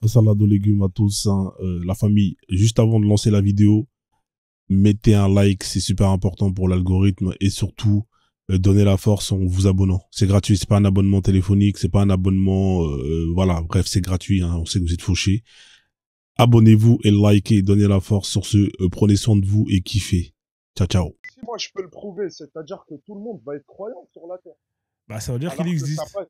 Salade aux légumes à tous, hein, la famille. Juste avant de lancer la vidéo, mettez un like, c'est super important pour l'algorithme et surtout donnez la force en vous abonnant. C'est gratuit, c'est pas un abonnement téléphonique, c'est pas un abonnement, voilà, bref, c'est gratuit. Hein, on sait que vous êtes fauchés. Abonnez-vous et likez, donnez la force sur ce. Prenez soin de vous et kiffez. Ciao, ciao. Si moi je peux le prouver, c'est-à-dire que tout le monde va être croyant sur la Terre. Bah, ça veut dire qu'il Alors que ça existe. passe.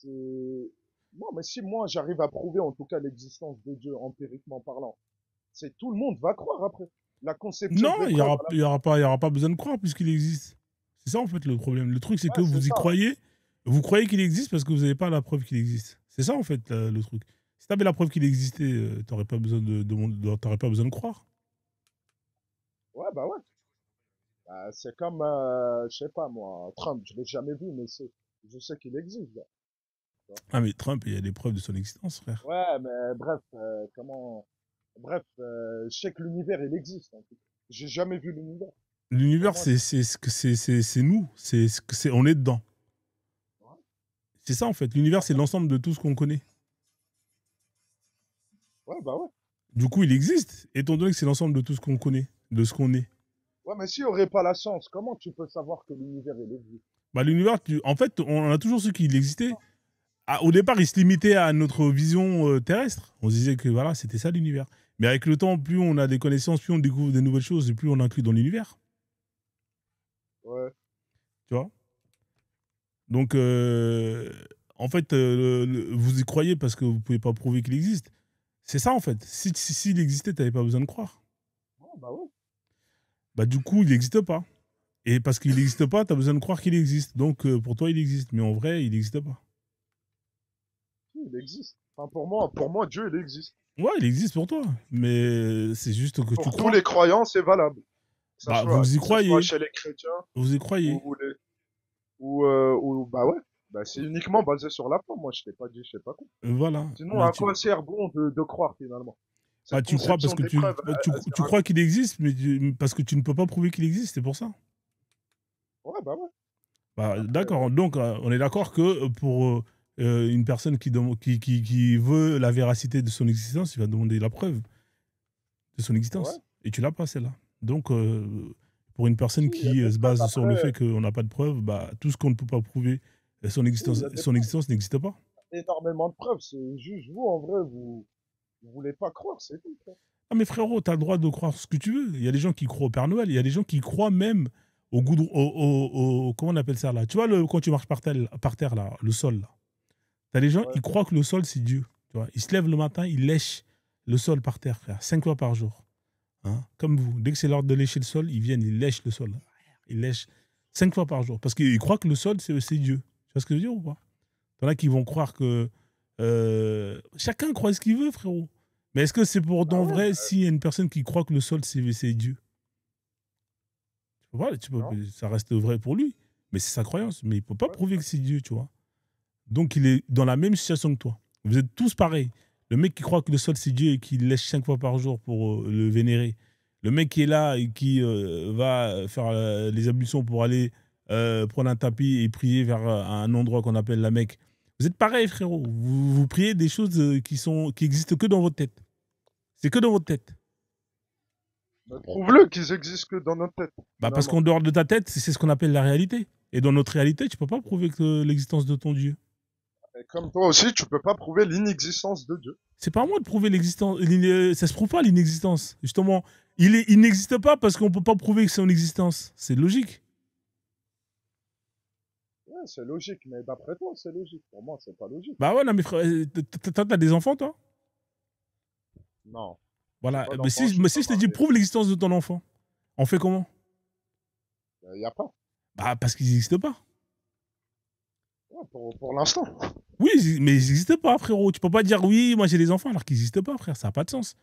Non, mais si moi j'arrive à prouver en tout cas l'existence de Dieu empiriquement parlant, c'est tout le monde va croire après. La conception Non, de l'épreuve à la fin. il y aura pas besoin de croire puisqu'il existe. C'est ça en fait le problème. Le truc c'est que Ouais, c'est ça. vous croyez qu'il existe parce que vous n'avez pas la preuve qu'il existe. C'est ça en fait le truc. Si t'avais la preuve qu'il existait, t'aurais pas besoin t'aurais pas besoin de croire. Ouais, bah ouais. Bah, c'est comme, je sais pas moi, Trump, je l'ai jamais vu, mais je sais qu'il existe. Là, tu vois. Ah mais Trump, il y a des preuves de son existence, frère. Ouais, mais bref, bref, je sais que l'univers il existe. En fait. J'ai jamais vu l'univers. Pour L'univers moi, c'est nous, on est dedans. ouais. C'est ça en fait. L'univers c'est Après, l'ensemble de tout ce qu'on connaît. ouais, bah ouais. Du coup, il existe étant donné que c'est l'ensemble de tout ce qu'on connaît, de ce qu'on est. Ouais, mais s'il n'y aurait pas la science, comment tu peux savoir que l'univers il existe? Bah l'univers, en fait, on a toujours su qu'il existait. Ah, au départ, il se limitait à notre vision terrestre. On se disait que voilà, c'était ça l'univers. Mais avec le temps, plus on a des connaissances, plus on découvre des nouvelles choses, et plus on inclut dans l'univers. Ouais. Tu vois. Donc, en fait, vous y croyez parce que vous pouvez pas prouver qu'il existe. C'est ça, en fait. S'il existait, tu n'avais pas besoin de croire. Ouais, bah ouais. Bah, du coup, il n'existe pas. Et parce qu'il n'existe pas, tu as besoin de croire qu'il existe. Donc, pour toi, il existe. Mais en vrai, il n'existe pas. Si, il existe. Enfin, pour moi, Dieu, il existe. Ouais, il existe pour toi. Mais c'est juste que tu Pour tous crois. les croyants, c'est valable. Bah, vous y Que ça soit croyez. chez les chrétiens Vous y croyez. ou les, bah ouais. Bah, c'est uniquement basé sur la foi. Moi, je t'ai pas dit, je sais pas quoi. Voilà. Sinon, Bah, à quoi sert bon de croire finalement? bah, Cette tu crois parce conception que d'épreuve, elle tu sert à crois quoi? qu'il existe, mais parce que tu ne peux pas prouver qu'il existe, c'est pour ça. Ouais, bah ouais. Bah, Après, d'accord. Donc, on est d'accord que pour une personne qui veut la véracité de son existence, il va demander la preuve de son ouais. existence. Et tu l'as pas, celle-là. Donc, pour une personne Si, il y a qui des se preuves. base sur le fait Après, qu'on n'a pas de preuve, bah, tout ce qu'on ne peut pas prouver, si, il y a des son preuves. existence n'existe pas. Énormément de preuves. C'est juste vous, en vrai, vous voulez pas croire, c'est tout, quoi. Ah mais frérot, t'as le droit de croire ce que tu veux. Il y a des gens qui croient au Père Noël, il y a des gens qui croient même au goudron, comment on appelle ça là. Tu vois, quand tu marches par terre là, le sol là. T'as des gens, Ouais. ils croient que le sol c'est Dieu. Tu vois, ils se lèvent le matin, ils lèchent le sol par terre, frère, 5 fois par jour. Hein, comme vous. Dès que c'est l'heure de lécher le sol, ils viennent, ils lèchent le sol. Ils lèchent 5 fois par jour. Parce qu'ils croient que le sol c'est Dieu. Tu vois ce que je veux dire ou pas? T'en as qui vont croire que. Chacun croit ce qu'il veut, frérot. Mais est-ce que c'est pour Bah autant ouais, vrai s'il y a une personne qui croit que le sol, c'est Dieu? Voilà, non. ça reste vrai pour lui. Mais c'est sa croyance. Mais il ne peut pas Ouais, prouver que c'est Dieu, tu vois. Donc il est dans la même situation que toi. Vous êtes tous pareils. Le mec qui croit que le sol, c'est Dieu et qui lèche 5 fois par jour pour le vénérer. Le mec qui est là et qui va faire les ablutions pour aller prendre un tapis et prier vers un endroit qu'on appelle la Mecque. Vous êtes pareil, frérot. Vous priez des choses qui existent que dans votre tête. C'est que dans votre tête. mais prouve-le qu'ils existent que dans notre tête, Bah parce finalement. qu'en dehors de ta tête, c'est ce qu'on appelle la réalité. Et dans notre réalité, tu peux pas prouver que l'existence de ton Dieu. Et comme toi aussi, tu peux pas prouver l'inexistence de Dieu. C'est pas à moi de prouver l'existence. Ça se prouve pas l'inexistence. Justement, il n'existe pas parce qu'on peut pas prouver que c'est son existence. C'est logique. Ouais, c'est logique, mais d'après toi, c'est logique. Pour moi, c'est pas logique. Bah ouais, non mais frère, t'as des enfants toi? Non, j'ai Voilà. pas d'enfant, je suis Mais pas si je te dis marié. prouve l'existence de ton enfant, on fait comment? Y a pas. Bah parce qu'ils n'existent pas. Ouais, pour l'instant. Oui, mais ils n'existent pas, frérot. Tu peux pas dire oui, moi j'ai des enfants alors qu'ils n'existent pas, frère. Ça n'a pas de sens.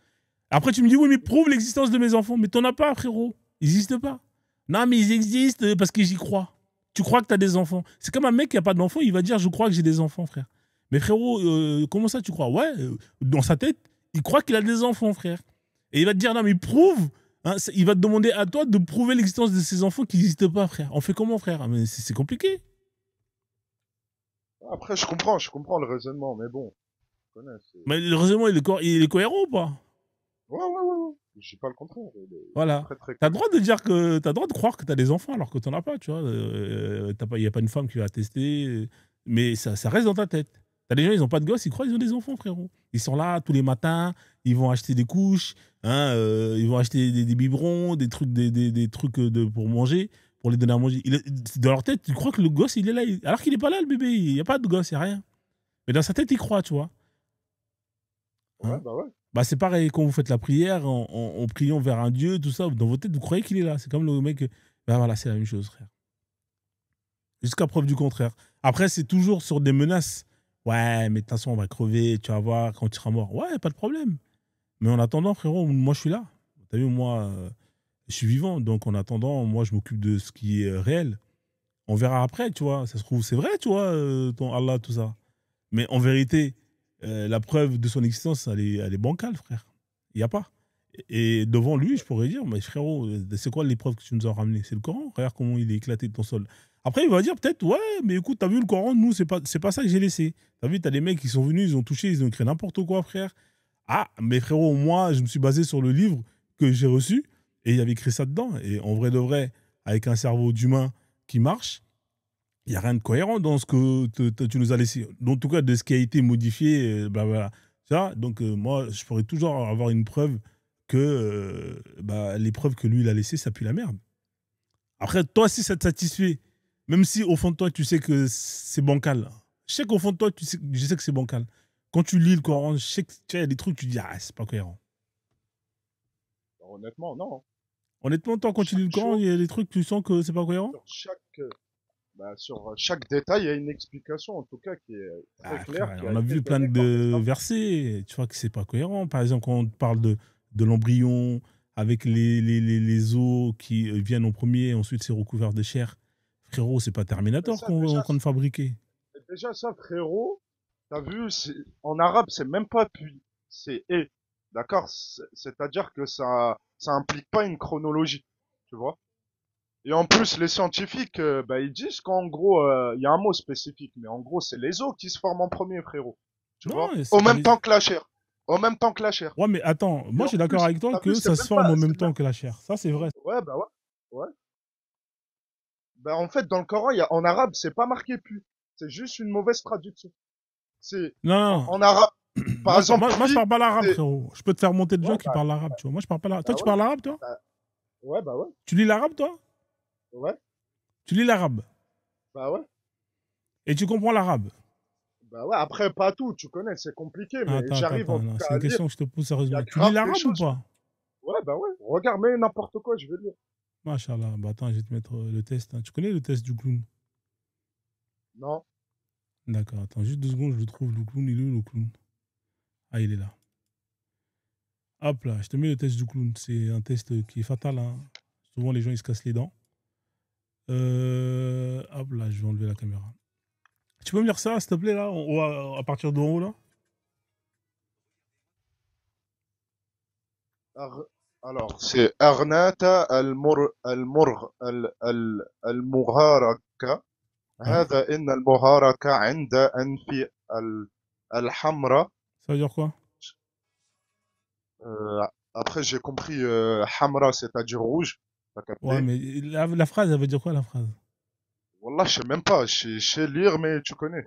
Après, tu me dis oui, mais prouve l'existence de mes enfants. Mais t'en as pas, frérot. Ils n'existent pas. Non, mais ils existent parce que j'y crois. Tu crois que tu as des enfants. C'est comme un mec qui a pas d'enfants, il va dire je crois que j'ai des enfants, frère. Mais frérot, comment ça tu crois? Ouais, dans sa tête, il croit qu'il a des enfants, frère. Et il va te dire non, mais prouve. Hein, il va te demander à toi de prouver l'existence de ces enfants qui n'existent pas, frère. On fait comment, frère? Mais c'est compliqué. Après, je comprends le raisonnement, mais bon. connais. Mais heureusement, il est cohérent ou pas? Ouais. Je dis pas le contraire. Il est Voilà. très, très T'as le cohérent. droit de dire que t'as le droit de croire que t'as des enfants alors que t'en as pas, tu vois. Il y a pas une femme qui va tester, mais ça reste dans ta tête. T'as des gens, ils ont pas de gosses, ils croient qu'ils ont des enfants, frérot. Ils sont là tous les matins, ils vont acheter des couches, hein, ils vont acheter des biberons, des trucs, des trucs pour manger, pour les donner à manger. Dans leur tête, tu crois que le gosse, il est là, alors qu'il est pas là, le bébé. Il y a pas de gosse, il y a rien. Mais dans sa tête, il croit, tu vois. Ouais, Hein. bah ouais. Bah, c'est pareil, quand vous faites la prière, en priant vers un Dieu, tout ça, dans votre tête, vous croyez qu'il est là. C'est comme le mec. Bah voilà, c'est la même chose, frère. Jusqu'à preuve du contraire. Après, c'est toujours sur des menaces. Ouais, mais de toute façon, on va crever, tu vas voir quand tu seras mort. Ouais, pas de problème. Mais en attendant, frérot, moi, je suis là. T'as vu, moi, je suis vivant. Donc, en attendant, moi, je m'occupe de ce qui est réel. On verra après, tu vois. Ça se trouve, c'est vrai, tu vois, ton Allah, tout ça. Mais en vérité, la preuve de son existence, elle est bancale, frère. Il n'y a pas. Et devant lui, je pourrais dire, mais frérot, c'est quoi l'épreuve que tu nous as ramenée? C'est le Coran. Regarde comment il est éclaté de ton sol. Après, il va dire peut-être, ouais, mais écoute, t'as vu le Coran, nous, c'est pas ça que j'ai laissé. T'as vu, t'as des mecs qui sont venus, ils ont touché, ils ont écrit n'importe quoi, frère. Ah, mais frérot, moi, je me suis basé sur le livre que j'ai reçu et il y avait écrit ça dedans. Et en vrai de vrai, avec un cerveau d'humain qui marche, il n'y a rien de cohérent dans ce que tu nous as laissé. En tout cas, de ce qui a été modifié, blablabla. Ça, donc, moi, je pourrais toujours avoir une preuve que les preuves que lui, il a laissées, ça pue la merde. Après, toi, si ça te satisfait, même si au fond de toi, tu sais que c'est bancal, je sais qu'au fond de toi, je sais que c'est bancal. Quand tu lis le Coran, je sais que tu vois, il y a des trucs, tu dis, ah, c'est pas cohérent. Honnêtement, non. Honnêtement, toi, quand tu lis le Chaque Coran, chose, il y a des trucs, tu sens que c'est pas cohérent? sur chaque détail, il y a une explication, en tout cas, qui est très Ah, claire, frère, qui a on a été vu plein donnée par les de savants. versets, tu vois que c'est pas cohérent. Par exemple, quand on parle de l'embryon avec les os qui viennent en premier et ensuite c'est recouvert de chair, frérot, c'est pas Mais Terminator ça, qu'on est déjà, en train de fabriquer. déjà ça, frérot, t'as vu, en arabe, c'est même pas puis, c'est et. D'accord? C'est-à-dire que ça implique pas une chronologie. Tu vois? Et en plus, les scientifiques, ils disent qu'en gros, il y a un mot spécifique, mais en gros, c'est les os qui se forment en premier, frérot. Tu Non, vois? c'est Au pas même les. temps que la chair. Au même temps que la chair. Ouais, mais attends, Et moi je en suis d'accord plus, avec toi t'as vu, que ça se forme en même temps que la chair. Ça, c'est vrai. ouais, bah ouais. Ouais. Bah, en fait, dans le Coran, en arabe, c'est pas marqué pu. C'est juste une mauvaise traduction. C'est, Non, non. en arabe, par exemple, Moi, je puis, parle pas l'arabe, c'est, frérot. Je peux te faire monter des ouais, gens qui parlent l'arabe, tu vois. Moi, je parle pas l'arabe. Toi, tu ouais, parles l'arabe, toi? bah, ouais, bah ouais, Tu lis l'arabe, toi? ouais, Tu lis l'arabe. bah ouais. Et tu comprends l'arabe. Bah ouais, après, pas tout, tu connais, c'est compliqué, mais j'arrive en tout Non, cas c'est à une lire. question que je te pose Il y a sérieusement. Tu lis grave des l'arabe ou choses. pas? Ouais, bah ouais. Regarde, mais n'importe quoi, je vais lire. Machallah. Bah attends, je vais te mettre le test, hein. Tu connais le test du clown? Non. D'accord, attends, juste 2 secondes, je le trouve, le clown. Il est où, le clown? Ah, il est là. Hop là, je te mets le test du clown. C'est un test qui est fatal, hein. Souvent, les gens, ils se cassent les dents. Hop là, je vais enlever la caméra. Tu peux me lire ça, s'il te plaît, là, à partir de en haut, là? Ar- Alors, c'est Arnata المغاركة. Ouais. هذا إن المغاركة عند أنف الحمراء. Ça veut dire quoi? Euh, Après, j'ai compris Hamra, c'est-à-dire rouge. T'as Ouais, capté? mais la phrase, elle veut dire quoi, la phrase? Wallah, je sais même pas. Je sais lire, mais tu connais.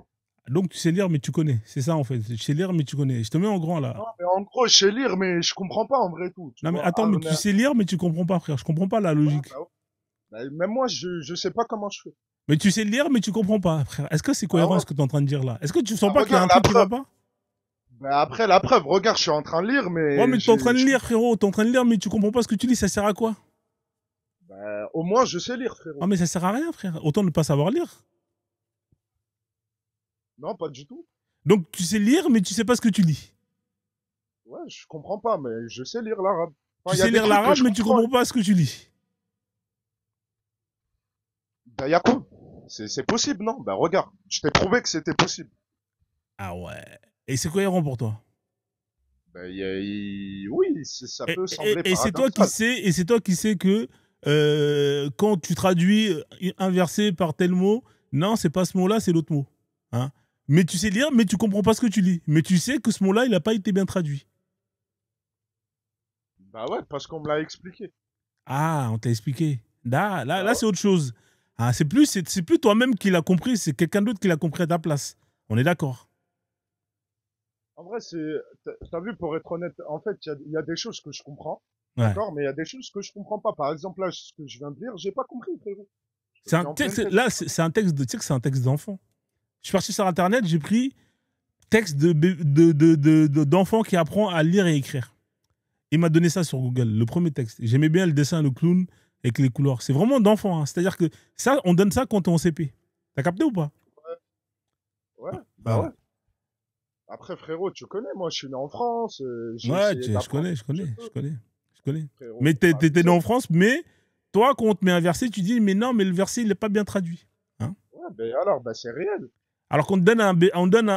Donc, tu sais lire, mais tu connais. C'est ça, en fait. Tu sais lire, mais tu connais. Je te mets en grand, là. Non, mais en gros, je sais lire, mais je comprends pas en vrai tout. Tu Non, mais vois, attends, mais tu sais lire, mais tu comprends pas, frère. Je comprends pas la Ouais, logique. bah ouais. Même moi, je sais pas comment je fais. Mais tu sais lire, mais tu comprends pas, frère. Est-ce que c'est Ah cohérent ouais. ce que tu es en train de dire là? Est-ce que tu sens Bah, pas qu'il y a un regarde la truc qui va preuve. pas? Bah, après la preuve, regarde, je suis en train de lire, Ouais, mais mais t'es en train de lire, frérot. T'es en train de lire, mais tu comprends pas ce que tu lis. Ça sert à quoi? bah, au moins je sais lire, Ah, frérot. mais ça sert à rien, frère. Autant ne pas savoir lire. Non, pas du tout. Donc, tu sais lire, mais tu sais pas ce que tu lis. Ouais, je comprends pas, mais je sais lire l'arabe. Tu Enfin, il y a sais des lire trucs que l'arabe, je mais tu comprends. comprends pas ce que tu lis. Bah, y a quoi? C'est possible, non? Bah, regarde, je t'ai prouvé que c'était possible. Ah ouais. Et c'est cohérent pour toi. Bah, oui, ça peut sembler Et c'est toi qui paradoxal. sais, et c'est toi qui sais que quand tu traduis un verset par tel mot, non, c'est pas ce mot-là, c'est l'autre mot. Hein? mais tu sais lire, mais tu comprends pas ce que tu lis. Mais tu sais que ce mot-là, il n'a pas été bien traduit. Bah ouais, parce qu'on me l'a expliqué. Ah, on t'a expliqué. Bah Là ouais. c'est autre chose. Ah, c'est plus toi-même qui l'as compris, c'est quelqu'un d'autre qui l'a compris à ta place. On est d'accord. En vrai, t'as vu, pour être honnête, en fait, il y a des choses que je comprends, Ouais. d'accord, mais il y a des choses que je comprends pas. Par exemple, là, ce que je viens de dire, j'ai pas compris, frérot. C'est un J'étais en pleine texte, tête. là, c'est un texte de, tu sais que c'est un texte d'enfant. Je suis parti sur Internet, j'ai pris texte d'enfant qui apprend à lire et écrire. Il m'a donné ça sur Google, le premier texte. J'aimais bien le dessin, le clown avec les couleurs. C'est vraiment d'enfant, hein. C'est-à-dire que ça, on donne ça quand on est en CP. T'as capté ou pas? Ouais, bah ouais. Voilà. Après, frérot, tu connais, moi, je suis né en France, j'ai Ouais, essayé je d'apprendre connais, ce que je peux, je connais. frérot, Mais faut t'étais né abuser. en France, mais toi, quand on te met un verset, tu dis, mais non, mais le verset, il n'est pas bien traduit. Hein. Ouais, ben alors, bah c'est réel. Alors qu'on te donne,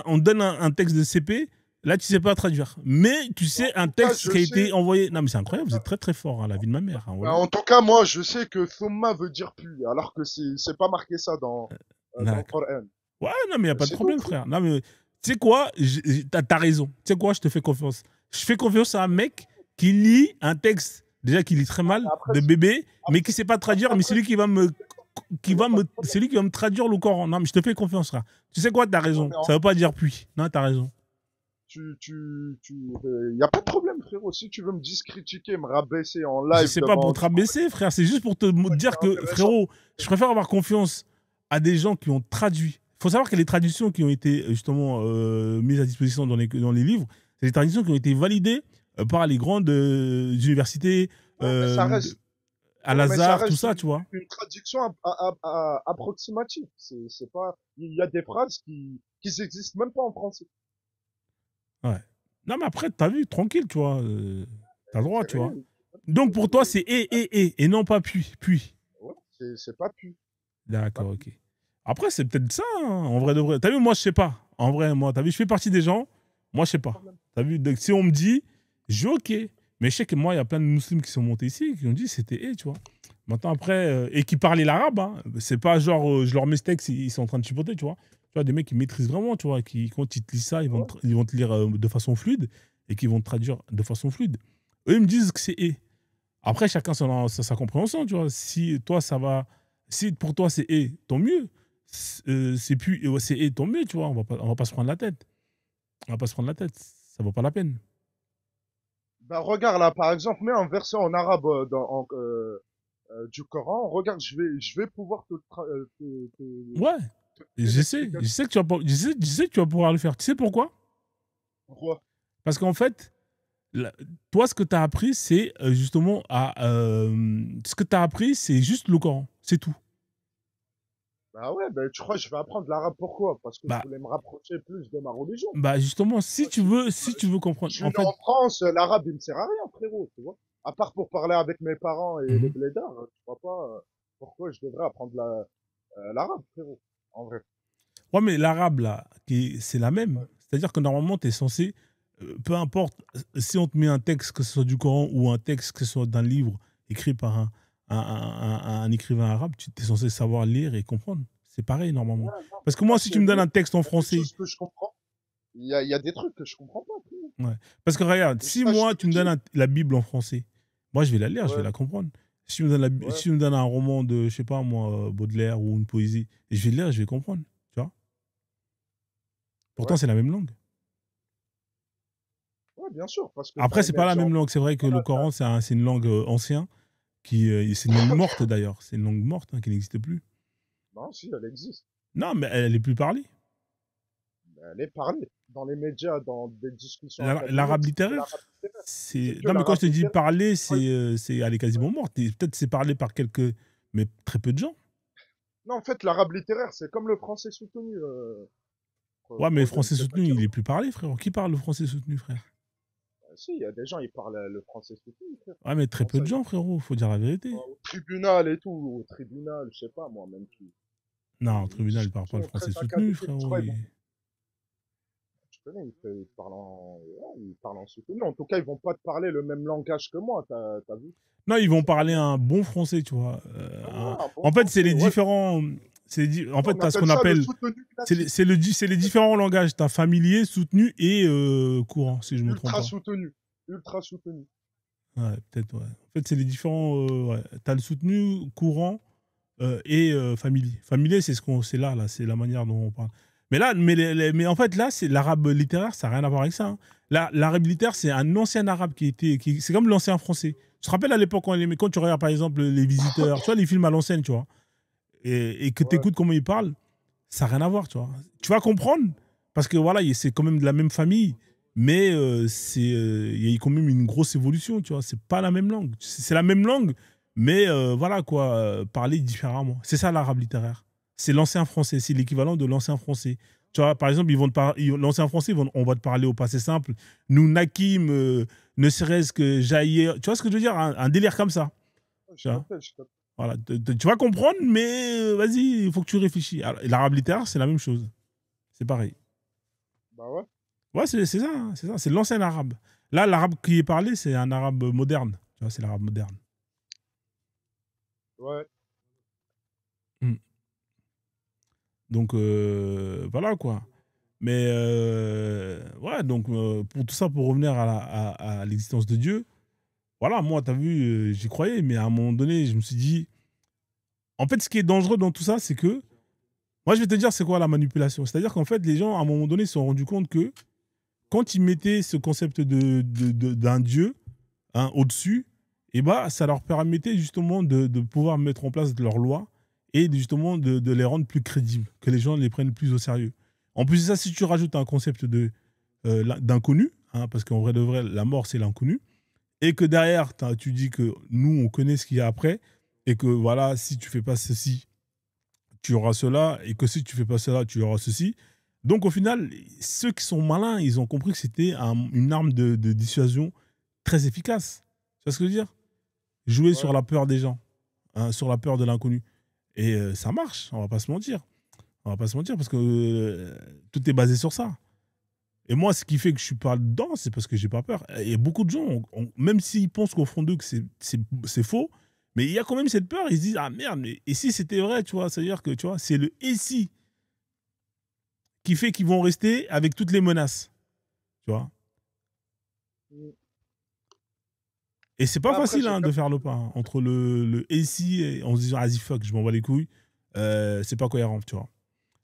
on donne un texte de CP, là, tu sais pas traduire. Mais tu En sais un tout cas, texte je qui a sais, été envoyé. Non, mais c'est incroyable, vous êtes très très fort, hein, la vie de ma mère. Hein, bah, voilà. en tout cas, moi, je sais que Thumma veut dire pluie, alors que c'est pas marqué ça dans le D'accord. Coran. Ouais, non, mais il n'y a pas de C'est tout, problème, frérot. frère. Non, mais tu sais quoi, t'as raison. Tu sais quoi, je te fais confiance. Je fais confiance à un mec qui lit un texte, déjà qui lit très mal, Après, de bébé, mais qui sait pas traduire, mais après, c'est lui il n'y a pas de c'est problème. lui qui va me traduire le Coran. Non, mais je te fais confiance, frère. Tu sais quoi, t'as Ouais, raison. mais Ça veut pas dire puis. Non, t'as raison. y a pas de problème, frérot. Si tu veux me discritiquer, me rabaisser en Je live sais pas pour devant te tout le monde, rabaisser, frère. C'est juste pour te c'est dire que, intéressant. frérot, je préfère avoir confiance à des gens qui ont traduit. Il faut savoir que les traductions qui ont été justement mises à disposition dans les livres, c'est des traductions qui ont été validées par les grandes universités, Ouais, mais ça euh, reste, à ouais, mais ça Lazare, tout reste ça, tu vois. une traduction approximative. C'est pas, il y a des phrases qui n'existent même pas en français. Ouais. Non, mais après, t'as vu, tranquille, tu vois. T'as le droit, C'est tu vois. réel. Donc pour toi, c'est et non pas puis. Ouais, c'est pas pu. C'est pas D'accord, pu. ok. Après, c'est peut-être ça, hein, en vrai de vrai. T'as vu, moi, je sais pas. En vrai, moi, t'as vu, je fais partie des gens. Moi, je sais pas. Problème. T'as vu, donc, si on me dit, je dis ok. Mais je sais que moi, il y a plein de musulmans qui sont montés ici, qui ont dit c'était tu vois. Maintenant, après, et qui parlaient l'arabe, hein. C'est pas genre, je leur mets ce texte, ils sont en train de chipoter, tu vois. Tu vois, des mecs qui maîtrisent vraiment, tu vois, qui, quand ils te lisent ça, Ouais. ils vont te lire de façon fluide et qui vont te traduire de façon fluide. Eux, ils me disent que c'est Après, chacun sa compréhension, tu vois. Si toi, ça va. Si pour toi, c'est tant mieux. C'est plus. Ouais, c'est tant mieux, tu vois. On va pas se prendre la tête. On va pas se prendre la tête. Ça vaut pas la peine. Bah, regarde là, par exemple, mets un verset en arabe du Coran. Regarde, je vais pouvoir Ouais. te donner Je l'explication. sais que tu vas, je sais que tu vas pouvoir le faire. Tu sais pourquoi? Pourquoi? Parce qu'en fait, toi, ce que tu as appris, c'est justement ce que tu as appris, c'est juste le Coran. C'est tout. Bah ouais, bah, tu crois que je vais apprendre l'arabe pourquoi? Parce que je Bah, voulais me rapprocher plus de ma religion. justement, Moi, si tu veux comprendre, je suis en né fait. en France, l'arabe il me sert à rien, frérot, tu vois. À part pour parler avec mes parents et les Mhm. blédards, tu vois pas pourquoi je devrais apprendre l'arabe, frérot, en vrai. Ouais, mais l'arabe, là, c'est la même. Ouais. C'est-à-dire que normalement, tu es censé, peu importe si on te met un texte, que ce soit du Coran ou un texte, que ce soit d'un livre écrit par un écrivain arabe, tu es censé savoir lire et comprendre. C'est pareil, normalement. Ouais, non, Parce que moi moi, si tu c'est me donnes vrai, un texte en il y a des français, choses que je comprends. Il y a des trucs que je comprends pas, frérot. ouais. Parce que regarde, Et si ça, je te moi, tu le me donnes dis. la Bible en français, moi, je vais la lire, je vais Ouais, la comprendre. Si tu me donnes, ouais, si tu me donnes un roman de, je sais pas moi, Baudelaire ou une poésie, et je vais le lire, je vais comprendre. Tu vois. Pourtant, ouais. c'est la même langue. Ouais, bien sûr, parce que Après, t'as c'est une pas la même exigence. langue. C'est vrai que le Voilà, Coran, c'est une langue ancienne, c'est une langue morte d'ailleurs. C'est une langue morte, hein, qui n'existe plus. non, si, elle existe. Non, mais elle est plus parlée. Elle est parlée dans les médias, dans des discussions académiques. L'arabe C'est que littéraire, l'arabe littéraire. C'est c'est. que Non, mais quand je l'arabe te dis littéraire. parler, Ouais, elle est ouais. quasiment morte. Et peut-être c'est parlé par quelques, mais très peu de gens. Non, en fait, l'arabe littéraire, c'est comme le français soutenu, Ouais, mais le Frozen. français soutenu, C'est-à-dire, il est plus parlé, frère. Qui parle le français soutenu, frère? si, il y a des gens, ils parlent le français soutenu, frère. Ouais, mais très Comment peu ça, de gens, frérot. Faut dire la vérité. au tribunal et tout, au tribunal, je sais pas, moi, même qui, Non, au une tribunal, il parle pas le discussion français très soutenu, académique, tu frérot. vois, tu connais, ils parlent ouais, ils parlent en soutenu. En tout cas, ils vont pas te parler le même langage que moi, t'as vu? Non, ils vont C'est pas parler bien. un bon français, tu vois. Ouais, un bon En fait, c'est français, les ouais, différents. En fait, On tu as ce appelle qu'on ça le appelle. soutenu classique. C'est les différents langages. Tu as familier, soutenu et courant, si je ne me trompe Ultra pas. soutenu. Ultra soutenu. Ouais, peut-être, ouais. En fait, c'est les différents. Ouais. Tu as le soutenu, courant et familier. Familier, c'est là, c'est la manière dont on parle. Mais là, mais en fait, là, c'est l'arabe littéraire, ça n'a rien à voir avec ça, hein. Là, l'arabe littéraire, c'est un ancien arabe c'est comme l'ancien français. Je te rappelle à l'époque, quand tu regardes par exemple Les Visiteurs, tu vois, les films à l'ancienne, tu vois, et que tu Ouais, écoutes comment ils parlent, ça n'a rien à voir, tu vois. Tu vas comprendre, parce que voilà, c'est quand même de la même famille, mais il y a quand même une grosse évolution, tu vois. C'est pas la même langue. C'est la même langue, mais voilà quoi, parler différemment. C'est ça l'arabe littéraire. C'est l'ancien français, c'est l'équivalent de l'ancien français. Tu vois, par exemple, l'ancien français, on va te parler au passé simple. Nous, Nakim, ne serait-ce que Jair. Tu vois ce que je veux dire, un délire comme ça. je Tu vois. captais, je captais. Voilà, tu vas comprendre, mais vas-y, il faut que tu réfléchis. L'arabe littéraire, c'est la même chose. C'est pareil. Bah ouais. Ouais, c'est ça, hein, c'est ça. C'est l'ancien arabe. Là, l'arabe qui est parlé, c'est un arabe moderne. Tu vois, c'est l'arabe moderne. Ouais. Mm. Donc, voilà quoi. Mais, ouais, donc, pour tout ça, pour revenir à l'existence de Dieu, voilà, moi, t'as vu, j'y croyais, mais à un moment donné, je me suis dit, en fait, ce qui est dangereux dans tout ça, c'est que, moi, je vais te dire, c'est quoi la manipulation? C'est-à-dire qu'en fait, les gens, à un moment donné, se sont rendus compte que quand ils mettaient ce concept d'un Dieu, hein, au-dessus, et bah, ça leur permettait justement de pouvoir mettre en place leurs lois et justement de les rendre plus crédibles, que les gens les prennent plus au sérieux. En plus de ça, si tu rajoutes un concept d'inconnu, hein, parce qu'en vrai de vrai, la mort, c'est l'inconnu, et que derrière, tu dis que nous, on connaît ce qu'il y a après, et que voilà, si tu fais pas ceci, tu auras cela, et que si tu fais pas cela, tu auras ceci. Donc au final, ceux qui sont malins, ils ont compris que c'était une arme de dissuasion très efficace. Tu vois ce que je veux dire? Jouer Ouais. sur la peur des gens, hein, sur la peur de l'inconnu. Et ça marche, on va pas se mentir. On va pas se mentir parce que tout est basé sur ça. Et moi, ce qui fait que je suis pas dedans, c'est parce que j'ai pas peur. Et beaucoup de gens, même s'ils pensent qu'au fond d'eux que c'est faux, mais il y a quand même cette peur. Ils se disent, ah merde, mais et si c'était vrai, tu vois, c'est-à-dire que tu vois, c'est le et si qui fait qu'ils vont rester avec toutes les menaces, tu vois. Mm. Et c'est pas Bah, après, facile, j'ai hein, de capté. faire le pas, hein, entre le et si et en se disant, ah, fuck, je m'en bats les couilles. C'est pas cohérent, tu vois.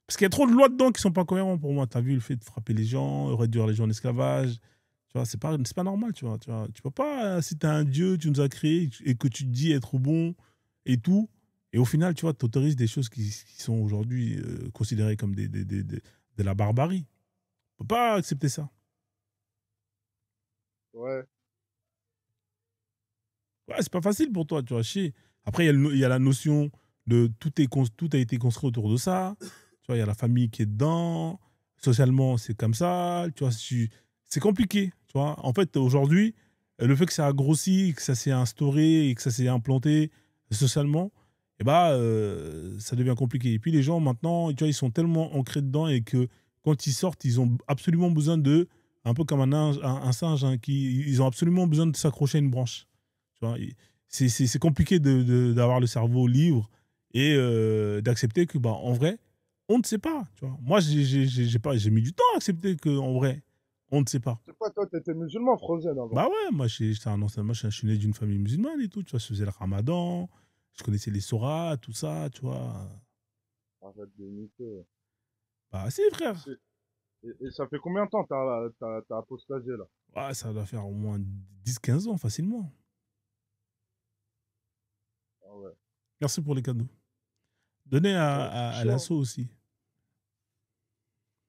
Parce qu'il y a trop de lois dedans qui sont pas cohérentes pour moi. Tu as vu le fait de frapper les gens, réduire les gens en esclavage. Tu vois, c'est pas normal, tu vois. Tu peux pas, si tu as un dieu, tu nous as créé et que tu te dis être bon et tout. Et au final, tu vois, tu autorises des choses qui sont aujourd'hui considérées comme de la barbarie. On peut pas accepter ça. Ouais. Ouais, c'est pas facile pour toi, tu vois, chier. Après, il y a la notion de tout a été construit autour de ça. Tu vois, il y a la famille qui est dedans. Socialement, c'est comme ça. Tu vois, c'est compliqué, tu vois. En fait, aujourd'hui, le fait que ça a grossi, que ça s'est instauré et que ça s'est implanté socialement, eh ben, ça devient compliqué. Et puis les gens, maintenant, tu vois, ils sont tellement ancrés dedans et que quand ils sortent, ils ont absolument besoin de, un peu comme un singe, hein, ils ont absolument besoin de s'accrocher à une branche. Tu vois, c'est compliqué d'avoir le cerveau libre et d'accepter que, bah, en vrai, on ne sait pas. Tu vois. Moi, j'ai mis du temps à accepter qu'en vrai, on ne sait pas. C'est quoi, toi, t'étais musulman, Frozen, avant? Bah ouais, moi, je suis né d'une famille musulmane et tout. Tu vois, je faisais le ramadan, je connaissais les sourates, tout ça, tu vois. Arrête de niquer. Bah si, Et, frère. c'est- et ça fait combien de temps t'as apostasie, là? Ouais, ça doit faire au moins 10 15 ans, facilement. Ah ouais. Merci pour les cadeaux. Donnez Ça va, c'est à chaud, hein. l'assaut aussi.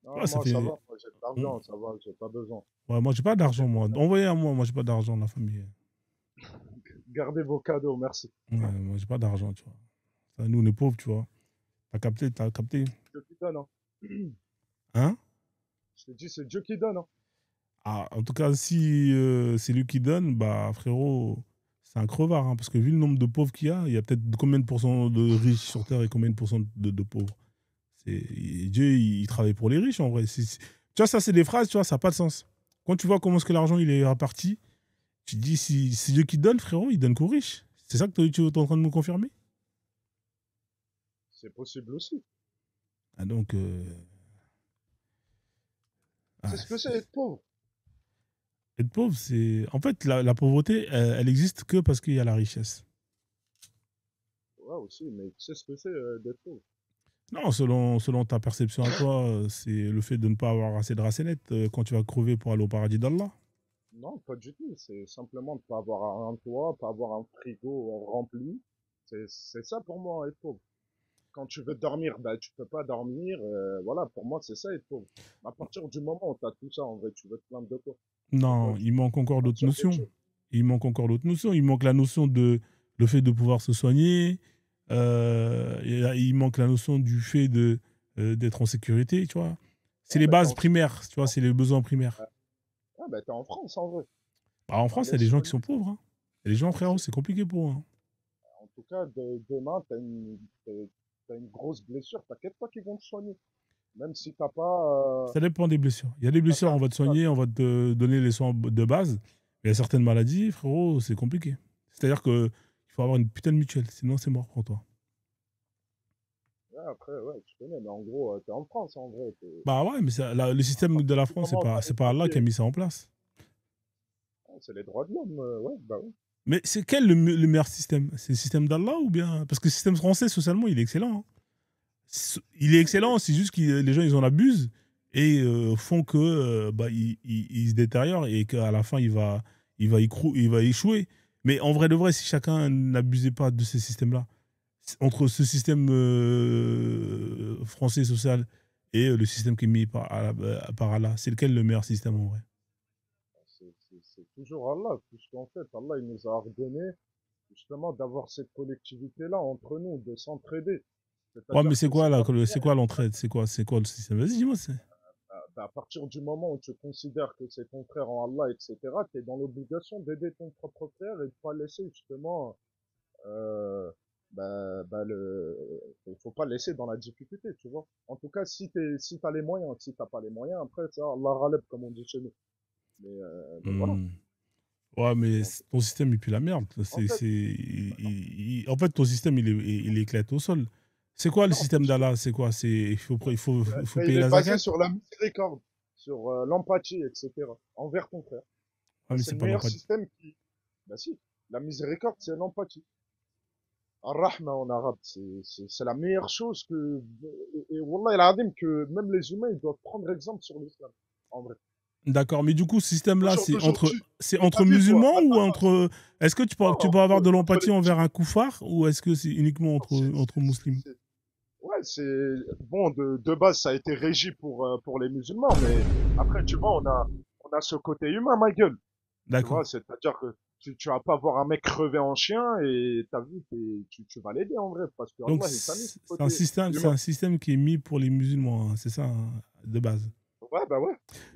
Non, Ouais, ça moi, ça fait. va. Moi, j'ai de l'argent, ça va, j'ai pas besoin. Ouais, moi, j'ai pas d'argent, moi. Gardez, Envoyez à moi, moi, j'ai pas d'argent, la famille. gardez vos cadeaux, merci. Ouais, moi, j'ai pas d'argent, tu vois. Ça, nous, on est pauvres, tu vois. T'as capté. Dieu qui donne, hein. Hein? Je t'ai dit, c'est Dieu qui donne, hein. Ah, en tout cas, si c'est lui qui donne, bah, frérot, c'est un crevard, hein, parce que vu le nombre de pauvres qu'il y a peut-être combien de pourcents de riches sur Terre et combien de pourcents de pauvres. Dieu, il travaille pour les riches, en vrai. Tu vois, ça, c'est des phrases, tu vois, ça n'a pas de sens. Quand tu vois comment est-ce que l'argent, il est réparti, tu te dis, si c'est Dieu qui donne, frérot, il donne qu'aux riches. C'est ça que tu es en train de me confirmer? C'est possible aussi. Ah, donc, C'est ah, ce que c'est être pauvre. être pauvre, c'est. En fait, la pauvreté, elle existe que parce qu'il y a la richesse. Ouais, aussi, mais tu sais ce que c'est d'être pauvre. Non, selon ta perception à toi, c'est le fait de ne pas avoir assez de racénettes quand tu vas crever pour aller au paradis d'Allah. Non, pas du tout. C'est simplement de pas avoir un toit, pas avoir un frigo rempli. C'est ça pour moi, être pauvre. Quand tu veux dormir, bah, tu peux pas dormir. Voilà, pour moi, c'est ça être pauvre. À partir du moment où tu as tout ça, en vrai, tu veux te plaindre de quoi? De quoi Non, tu il manque veux encore d'autres partir d'autre notions. chose? Il manque encore d'autres notions. Il manque la notion de le fait de pouvoir se soigner. Il manque la notion du fait de d'être en sécurité, tu vois. C'est Ouais, les bah, t'es bases en France. primaires, tu vois, c'est les besoins primaires. Ouais, bah, t'es en France, en vrai. Bah, en France, il y Allez a des se gens qui soigner. sont pauvres, hein. Il y a des gens, frérot, C'est- c'est compliqué pour eux, hein. En tout cas, demain, t'as une grosse blessure, t'inquiète pas qu'ils vont te soigner. Même si t'as pas, Ça dépend des blessures. Il y a des un blessures, on va te certificat. soigner, on va te donner les soins de base. Mais il y a certaines maladies, frérot, c'est compliqué. C'est-à-dire que il faut avoir une putain de mutuelle, sinon c'est mort pour toi. Ouais, après, ouais, tu connais, mais en gros, t'es en France, en vrai. Bah ouais, mais le À système de partir la du France, moment où t'as les c'est pas Allah qui a papiers, mis ça en place. c'est les droits de l'homme, ouais, bah ouais. Mais c'est quel le meilleur système? C'est le système d'Allah ou bien. Parce que le système français, socialement, il est excellent, hein. Il est excellent, c'est juste que les gens, ils en abusent et font que bah, il se détériore et qu'à la fin, il va échouer. Mais en vrai de vrai, si chacun n'abusait pas de ces systèmes-là, entre ce système français social et le système qui est mis par Allah, c'est lequel le meilleur système en vrai? C'est toujours Allah, puisqu'en fait, Allah, il nous a ordonné, justement, d'avoir cette collectivité-là entre nous, de s'entraider. Ouais, mais C'est-à-dire que si ta c'est prière quoi est l'entraide? C'est quoi le système? Vas-y, dis-moi. bah, à partir du moment où tu considères que c'est ton frère en Allah, etc., tu es dans l'obligation d'aider ton propre frère et de pas laisser justement, euh, il faut pas laisser dans la difficulté, tu vois. En tout cas, si t'as les moyens, si t'as pas les moyens, après, ça, Allah raleb, comme on dit chez nous. Mais voilà. Hmm. Ouais, mais En, ton système, il pue la merde. en fait, En fait, ton système, il éclate au sol. C'est quoi le non, système d'Allah? C'est quoi? Il faut il payer est la basé zakat? sur la miséricorde, sur l'empathie, etc., envers ton frère. Ah, mais C'est c'est le pas meilleur l'empathie. système qui, bah si, la miséricorde, c'est l'empathie. Ar-Rahma en arabe, c'est la meilleure chose et Wallah el-Adim que même les humains, ils doivent prendre exemple sur l'islam. En vrai. D'accord, mais du coup, ce système-là, D'aujourd'hui. c'est Mais entre t'as vu, toi? musulmans ou Attends, entre. Est-ce que tu non, peux avoir de entre les l'empathie envers un musulmans. koufar ou est-ce que c'est uniquement Non, entre musulmans? ouais, bon, de base, ça a été régi pour les musulmans, mais après, tu vois, on a ce côté humain, ma gueule. Tu D'accord. vois, c'est-à-dire que tu vas pas voir un mec crever en chien et t'as vu, tu vas l'aider en vrai, parce que Donc, Allah, il t'a mis ce côté c'est humain. un système qui est mis pour les musulmans, hein, c'est ça, hein, de base. Ouais, bah ouais.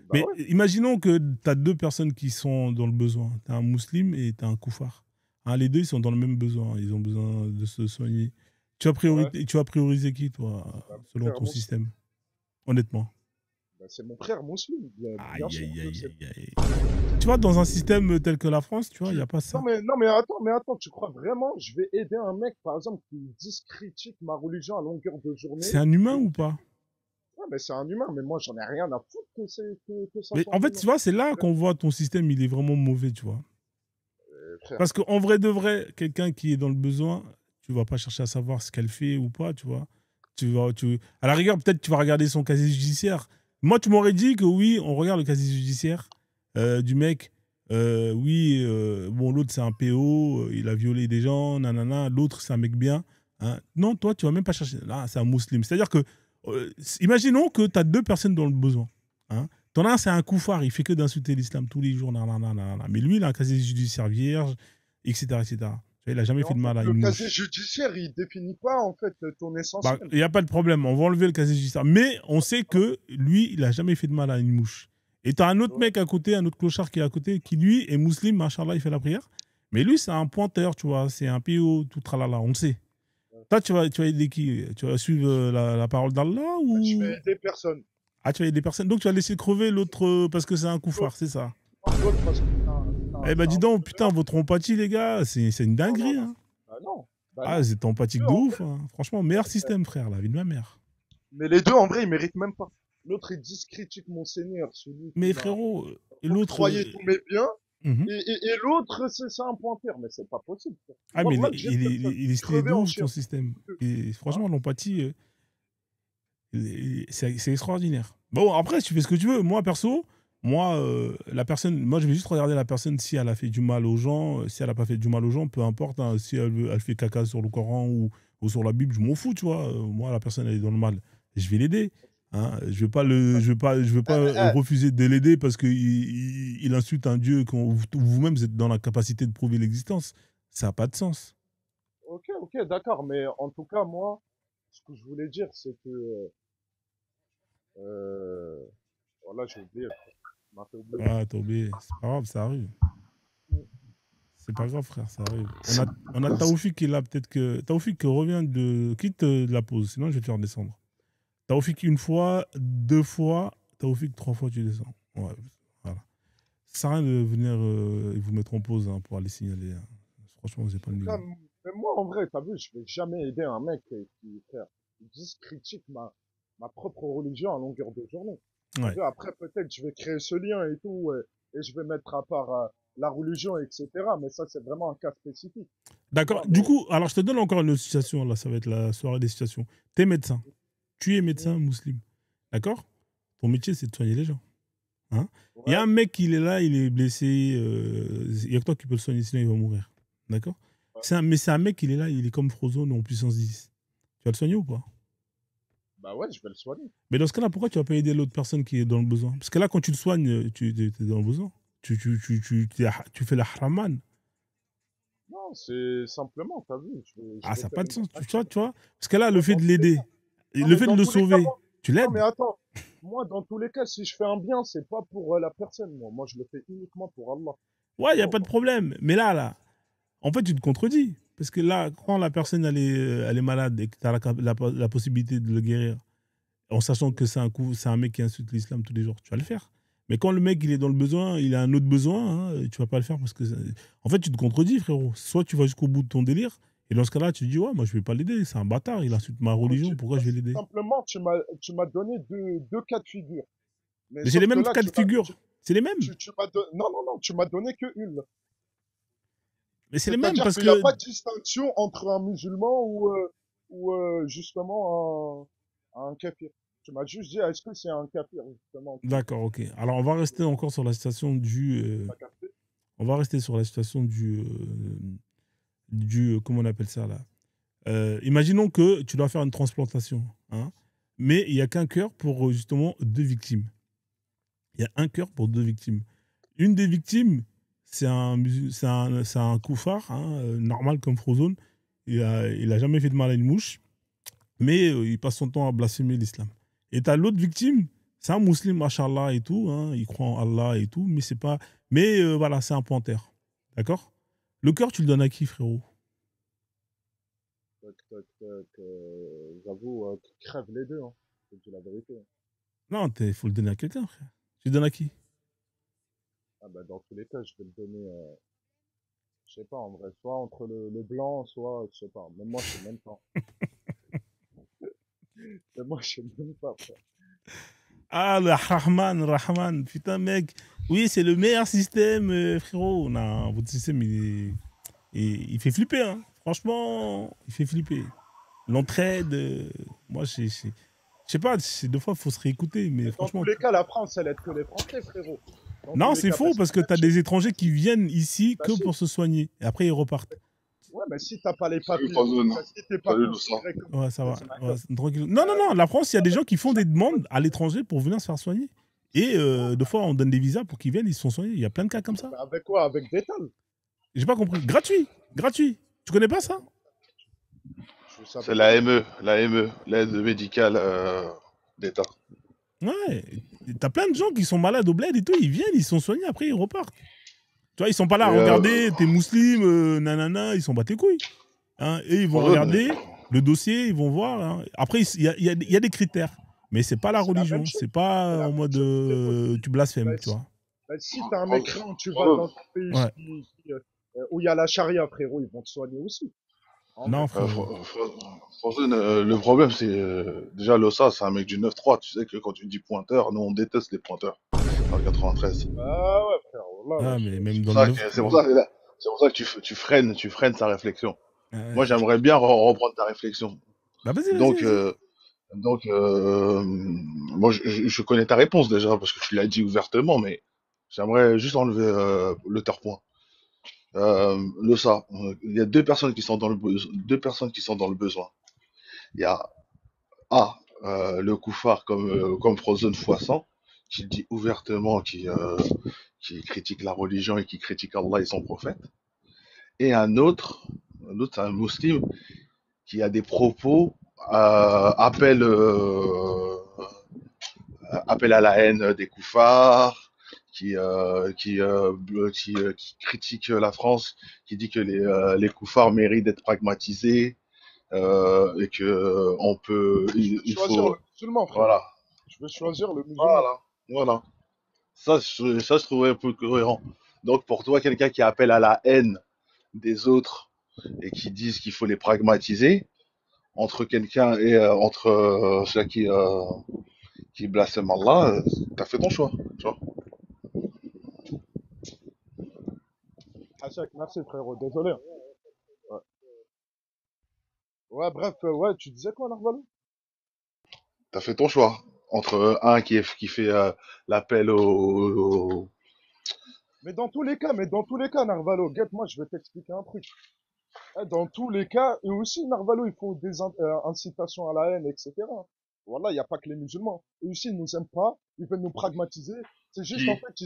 Bah Mais ouais. imaginons que tu as deux personnes qui sont dans le besoin. Tu as un musulman et tu as un koufar. Hein, les deux, ils sont dans le même besoin. Ils ont besoin de se soigner. Ouais. Tu vas prioriser qui, toi, Bah, mon selon frère ton musulman. système? Honnêtement. Bah, c'est mon frère musulman, bien Aïe, sûr aïe, que aïe, c'est. aïe, aïe. Tu vois, dans un système tel que la France, tu vois, il n'y a pas ça. Non, mais attends, tu crois vraiment, je vais aider un mec, par exemple, qui critique ma religion à longueur de journée, C'est un humain et ou qui, pas? ouais, mais c'est un humain, mais moi, j'en ai rien à foutre que ça Mais soit en un fait, humain. tu vois, c'est là qu'on voit ton système, il est vraiment mauvais, tu vois. Frère. Parce qu'en vrai de vrai, quelqu'un qui est dans le besoin, tu vas pas chercher à savoir ce qu'elle fait ou pas, tu vois. À la rigueur, peut-être tu vas regarder son casier judiciaire. Moi, tu m'aurais dit que oui, on regarde le casier judiciaire du mec. Oui, bon, l'autre c'est un PO, il a violé des gens, nanana. L'autre c'est un mec bien. Hein. Non, toi, tu vas même pas chercher. Là, c'est un musulman. C'est-à-dire que, imaginons que tu as deux personnes dans le besoin. Hein. T'en as un, c'est un koufar, il fait que d'insulter l'islam tous les jours, nanana, nanana. Mais lui, il a un casier judiciaire vierge, etc., etc. Tu vois, il a jamais Mais fait en de fait, mal à le une casier mouche. judiciaire, il définit pas, en fait, ton Bah, essentiel. il n'y a pas de problème, on va enlever le casier judiciaire. Mais on sait que lui, il a jamais fait de mal à une mouche. Et tu as un autre Ouais. mec à côté, un autre clochard qui est à côté, qui lui est musulman, machallah, il fait la prière. Mais lui, c'est un pointeur, tu vois, c'est un PO, tout tralala, on le sait. Toi, tu vas aider qui? Tu vas suivre la parole d'Allah Je ou. vais aider personne. Ah, tu vas aider personne. Donc, tu vas laisser crever l'autre parce que c'est un L'autre, koufar, c'est ça. l'autre parce que Eh ben, c'est dis un donc, putain, voleur. votre empathie, les gars, c'est une Non, non, dinguerie. non. Hein. Bah non. Bah Ah, non. vous êtes empathique Eux, de en ouf. fait, Hein. Franchement, meilleur système, frère, la vie de ma mère. Mais les deux, en vrai, ils méritent même pas. L'autre, il critique mon Seigneur, celui qui Mais m'a frérot, l'autre. octroyé tous mes biens. Mhm. Et l'autre, c'est un pointeur. Mais c'est pas possible, frère. Ah, mais Wallah, que j'aime personne. il est stylé Crever de en ouf ton chien. système. Et Hein. franchement, l'empathie, c'est extraordinaire. Bon, après, tu fais ce que tu veux. Moi, perso, la personne, moi, je vais juste regarder la personne si elle a fait du mal aux gens, si elle a pas fait du mal aux gens, peu importe. Hein, si elle fait caca sur le Coran ou sur la Bible, je m'en fous, tu vois. Moi, la personne, elle est dans le mal. Je vais l'aider. Hein. Je vais pas Eh, refuser de l'aider parce qu'il il insulte un Dieu que vous-même, vous êtes dans la capacité de prouver l'existence. Ça n'a pas de sens. ok, ok, d'accord. Mais en tout cas, moi, ce que je voulais dire, c'est que... voilà, j'ai oublié, frère. Ça m'a fait oublier. Ah, Tobé, c'est pas grave, ça arrive. C'est pas grave, frère, ça arrive. On a Taoufik qui est là, peut-être que. Taoufik revient de. Quitte la pause, sinon je vais te faire descendre. Taoufik une fois, deux fois, Taoufik trois fois, tu descends. Ouais, voilà. Ça sert à rien de venir et vous mettre en pause hein, pour aller signaler. Hein. Franchement, vous n'avez pas En le tout cas, niveau. même moi, en vrai, t'as vu, je vais jamais aider un mec qui, frère, critique ma propre religion à longueur de journée. T'as Ouais. vu, après, peut-être, je vais créer ce lien et tout, et je vais mettre à part la religion, etc. Mais ça, c'est vraiment un cas spécifique. Tu D'accord. vois, Du mais... coup, alors je te donne encore une autre situation. Là, ça va être la soirée des situations. T'es médecin. Tu es médecin musulman. D'accord. Ton métier, c'est de soigner les gens. Hein. Il y a Ouais, un mec, il est là, il est blessé. Il y a que toi qui peux le soigner, sinon il va mourir. D'accord. ouais. Mais c'est un mec, il est là, il est comme Frozone en puissance 10. Tu vas le soigner ou pas? Bah ouais, je vais le soigner. Mais dans ce cas-là, pourquoi tu vas pas aider l'autre personne qui est dans le besoin? Parce que là, quand tu le soignes, tu es dans le besoin. Tu fais la haraman. Non, c'est simplement, t'as vu, je Ah, vais ça n'a faire pas de une sens. action. Tu vois? Parce que là, le Moi, fait dans de tous les l'aider, cas. et Non, le mais fait de dans le tous les cas, sauver, moi, tu non, mais l'aides. attends. Moi, dans tous les cas, si je fais un bien, c'est pas pour la personne, moi. Moi, je le fais uniquement pour Allah. Ouais, il Tu n'y a vois ou pas de pas? problème. Mais là, en fait, tu te contredis. Parce que là, quand la personne elle est malade et que tu as la possibilité de le guérir, en sachant que c'est un mec qui insulte l'islam tous les jours, tu vas le faire. Mais quand le mec il est dans le besoin, il a un autre besoin, hein, tu vas pas le faire parce que en fait tu te contredis frérot. Soit tu vas jusqu'au bout de ton délire et dans ce cas-là tu te dis ouais moi je vais pas l'aider, c'est un bâtard, il insulte ma religion, pourquoi Bah, je vais l'aider? simplement, tu m'as donné deux cas de figure. Mais Mais c'est les sauf que mêmes là, cas de figure, c'est les mêmes. tu m'as donné, non, non, non, tu m'as donné que une. Mais c'est les mêmes C'est-à-dire parce qu'il n'y a que pas de distinction entre un musulman ou justement un kafir. Tu m'as juste dit, est-ce que c'est un kafir, justement, d'accord, OK. Alors on va rester encore sur la situation t'as capté? on va rester sur la situation comment on appelle ça là. Imaginons que tu dois faire une transplantation, hein, mais il n'y a qu'un cœur pour justement deux victimes. Il y a un cœur pour deux victimes. Une des victimes, c'est un koufar, hein, normal comme Frozone. Il a jamais fait de mal à une mouche, mais il passe son temps à blasphémer l'islam. Et tu as l'autre victime, c'est un musulman, machallah et tout, hein, il croit en Allah et tout, mais c'est pas. Mais voilà, c'est un panthère. D'accord. Le cœur, tu le donnes à qui, frérot? J'avoue, qu'ils crèvent les deux, hein. Je te dis la vérité, hein. Non, il faut le donner à quelqu'un, frère. Tu le donnes à qui? Ah bah, dans tous les cas, je vais le donner, je sais pas, en vrai, soit entre le blanc, soit, je sais pas. Même moi, je sais même pas. Même moi, je sais même pas, frère. Ah, le Rahman, putain, mec. Oui, c'est le meilleur système, frérot. Non, votre système, il fait flipper, hein. Franchement, il fait flipper. L'entraide, moi, je sais pas, deux fois, il faut se réécouter, mais Mais dans tous franchement. les cas, la France, elle aide que les Français, frérot. Dans tous Non, les c'est cas, faux, parce parce qu'en que fait, tu as des étrangers qui viennent ici bah que si. pour se soigner. Et après, ils repartent. Ouais, mais si t'as pas les Salut papiers, Fazone. ça, si t'es pas Salut Loussa. considéré comme Ouais, ça va. français, Ouais, d'accord. tranquille. Non, non, non, la France, il y a des gens qui font des demandes à l'étranger pour venir se faire soigner. Et deux fois, on donne des visas pour qu'ils viennent, ils se font soigner. Il y a plein de cas comme ça. Mais avec quoi? Avec des tales. J'ai pas compris. Gratuit. Gratuit. Tu connais pas ça? Je savais C'est pas. la ME, l'aide médicale d'État. Ouais. T'as plein de gens qui sont malades au bled et tout. Ils viennent, ils se sont soignés, après ils repartent. Tu vois, ils sont pas là Et à regarder, t'es musulman, nanana, ils s'en battent les couilles. Hein. Et ils vont Fazone, regarder le dossier, ils vont voir. Hein. Après, il y a des critères. Mais c'est pas Mais la c'est la même religion. chose. C'est C'est pas la en même mode chose pour les tu bah, blasphèmes, tu si, vois. bah, si t'as un mécréant, tu vas Fazone, dans un pays Ouais. où il y a la charia, frérot, ils vont te soigner aussi. En vrai. Non, frérot. Frozen, le problème, c'est déjà Losa, c'est un mec du 9-3. Tu sais que quand tu dis pointeur, nous on déteste les pointeurs dans le 93. Ah ouais, frère, là, là, Ah, je... mais C'est même pour dans le ça 9. que, c'est pour ça que, c'est pour ça que tu freines sa réflexion. Moi, Ouais. j'aimerais bien reprendre ta réflexion. Bah, vas-y, vas-y, Donc, vas-y. moi, je connais ta réponse déjà parce que tu l'as dit ouvertement, mais j'aimerais juste enlever le terre-point. Le ça, il y a deux personnes qui sont dans deux personnes qui sont dans le besoin. Il y a A, le koufar comme Frozen fois 100, qui le dit ouvertement, qui critique la religion et qui critique Allah et son prophète. Et un autre, c'est un musulman qui a des propos, appel à la haine des koufars, qui critique la France, qui dit que les koufars méritent d'être pragmatisés et que on peut, Je vais il choisir le faut, musulman, frère. voilà, Je vais choisir le musulman. voilà, voilà. Ça, je trouvais un peu cohérent. Donc pour toi, quelqu'un qui appelle à la haine des autres et qui disent qu'il faut les pragmatiser, entre quelqu'un et entre celui qui blasphème Allah, t'as fait ton choix. Tu vois. Hachak, merci, frérot, désolé. Ouais, ouais bref, ouais, tu disais quoi, Narvalo? T'as fait ton choix. Entre un qui fait l'appel Mais dans tous les cas, Narvalo, guette, moi, je vais t'expliquer un truc. Dans tous les cas, eux aussi, Narvalo, ils font des incitations à la haine, etc. Voilà, il n'y a pas que les musulmans. Eux aussi, ils nous aiment pas, ils veulent nous pragmatiser. C'est juste, en qui, fait, qui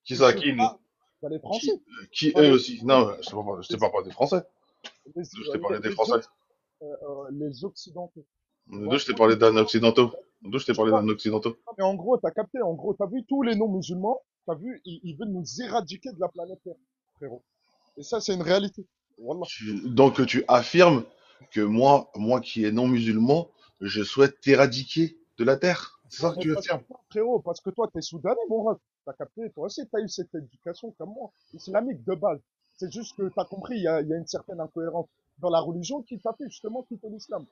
ils ça, se qui, battent. Bah, les Français, qui pas eux les, aussi. Non, je t'ai les, pas parlé des Français. les, Je t'ai parlé des Français. autres, les Occidentaux. Tu D'où vois, je t'ai parlé d'un occidentaux. D'où je t'ai tu parlé vois, d'un occidentaux. mais en gros, t'as capté, en gros, t'as vu tous les non-musulmans, t'as vu, ils veulent nous éradiquer de la planète Terre, frérot. Et ça, c'est une réalité. Wallah. Donc tu affirmes que moi qui est non musulman, je souhaite t'éradiquer de la terre. C'est ça que Mais tu parce que, affirmes. non, frérot, parce que toi, t'es soudanais, mon ref. T'as capté, toi aussi, t'as eu cette éducation comme moi, islamique de base. C'est juste que t'as compris, il y a une certaine incohérence dans la religion qui t'a fait justement quitter l'islam.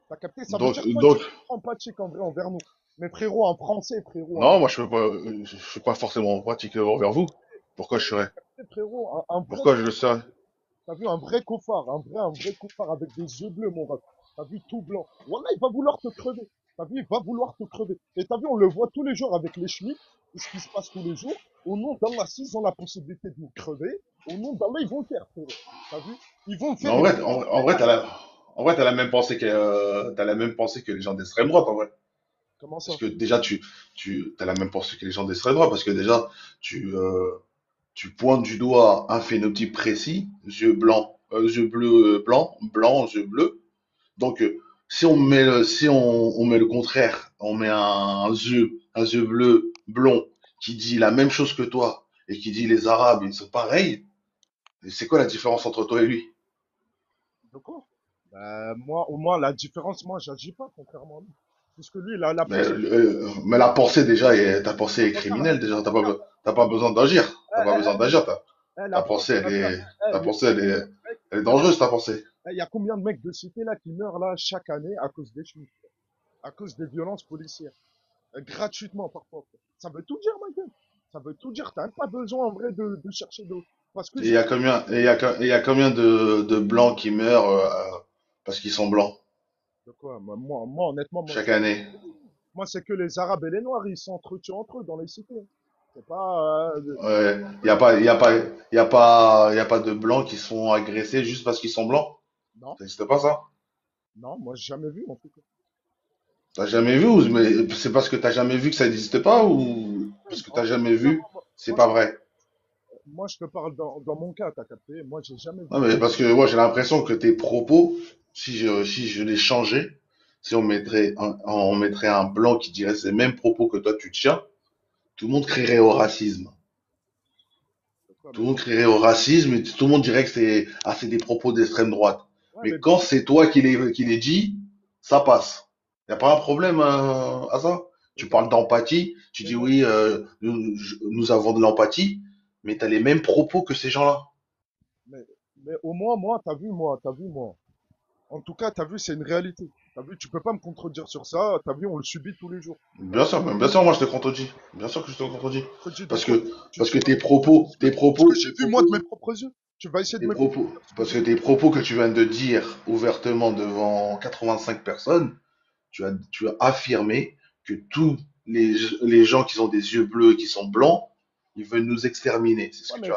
T'as capté, ça veut Donc, dire que toi, tu donc, es empathique en vrai envers nous. Mais frérot, en français, frérot, non, moi je suis pas forcément pratique envers vous. Pourquoi je serais? frérot, un vrai Pourquoi je le serais? T'as vu un vrai cofard, un vrai cofard avec des yeux bleus, mon ref. T'as vu tout blanc. Voilà, il va vouloir te crever. T'as vu, il va vouloir te crever. Et t'as vu, on le voit tous les jours avec les schmitts, et ce qui se passe tous les jours. Au nom d'Allah, s'ils ont la possibilité de nous crever, au nom d'Allah, ils vont le faire, frérot. T'as vu? Ils vont le Mais faire, ils vont le faire en vrai, t'as la même pensée t'as la même pensée que les gens d'extrême droite, en vrai. Comment Parce ça? que déjà, t'as la même pensée que les gens d'extrême droite, parce que déjà, tu, euh, tu pointes du doigt un phénotype précis, yeux bleus, blanc, yeux bleus. Donc, si on met le contraire, on met un yeux bleu, blond, qui dit la même chose que toi, et qui dit les Arabes, ils sont pareils, c'est quoi la différence entre toi et lui? De quoi? Moi, au moins, la différence, moi, j'agis pas, contrairement à lui. Puisque lui, il a la possibilité. Mais la pensée déjà, ta pensée est Regarde, criminelle déjà. regarde, T'as pas regarde. besoin d'agir. Eh, T'as pas eh, besoin d'agir. Ta la France, pensée, regarde. ta Il y a pensée, combien de mecs, elle est regarde. dangereuse, ta pensée. Il y a combien de mecs de cité là qui meurent là chaque année à cause des schmitts, à cause des violences policières, gratuitement parfois. Ça veut tout dire, Michael. Ça veut tout dire. T'as même pas besoin en vrai de chercher d'autres. Parce que Et il y a juste, combien, et il y a combien de blancs qui meurent parce qu'ils sont blancs de quoi, moi, honnêtement, chaque année? moi c'est que les Arabes et les Noirs, ils s'entretuent entre eux dans les cités. C'est pas, Ouais. Il y a pas de blancs qui se font agresser juste parce qu'ils sont blancs. non, Ça n'existe pas ça? non, moi j'ai jamais vu en tout cas. T'as jamais vu mais c'est parce que t'as jamais vu que ça n'existe pas ou parce que En t'as fait, jamais vu, sincèrement, c'est pas vrai? moi, je te parle dans mon cas, t'as capté. Moi, j'ai jamais Non, vu. mais parce que moi, j'ai l'impression que tes propos, si je les changeais, si on mettrait un blanc qui dirait ces mêmes propos que toi tu tiens, tout le monde crierait au racisme. De quoi, Tout mais le monde bon. crierait au racisme et tout le monde dirait que c'est des propos d'extrême droite. Ouais, Mais mais quand c'est toi qui les dis, ça passe. Y a pas un problème à ça? Tu regarde, parles d'empathie, tu mais dis moi, oui, nous avons de l'empathie, mais t'as les mêmes propos que ces gens-là. mais, mais au moins, moi, t'as vu, moi. En tout cas, t'as vu, c'est une réalité. T'as vu, tu peux pas me contredire sur ça. T'as vu, on le subit tous les jours. Bien sûr, moi je te contredis. Bien sûr que je te contredis. Contredis dans Parce quoi? que, Tu parce dis que quoi? Ce que tes j'ai vu moi de propos, mes propres yeux. Tu vas essayer de tes me propos, contredire ce que parce j'ai que vu. tes propos que tu viens de dire ouvertement devant 85 personnes, tu as affirmé que tous les gens qui ont des yeux bleus et qui sont blancs, ils veulent nous exterminer. C'est Ouais,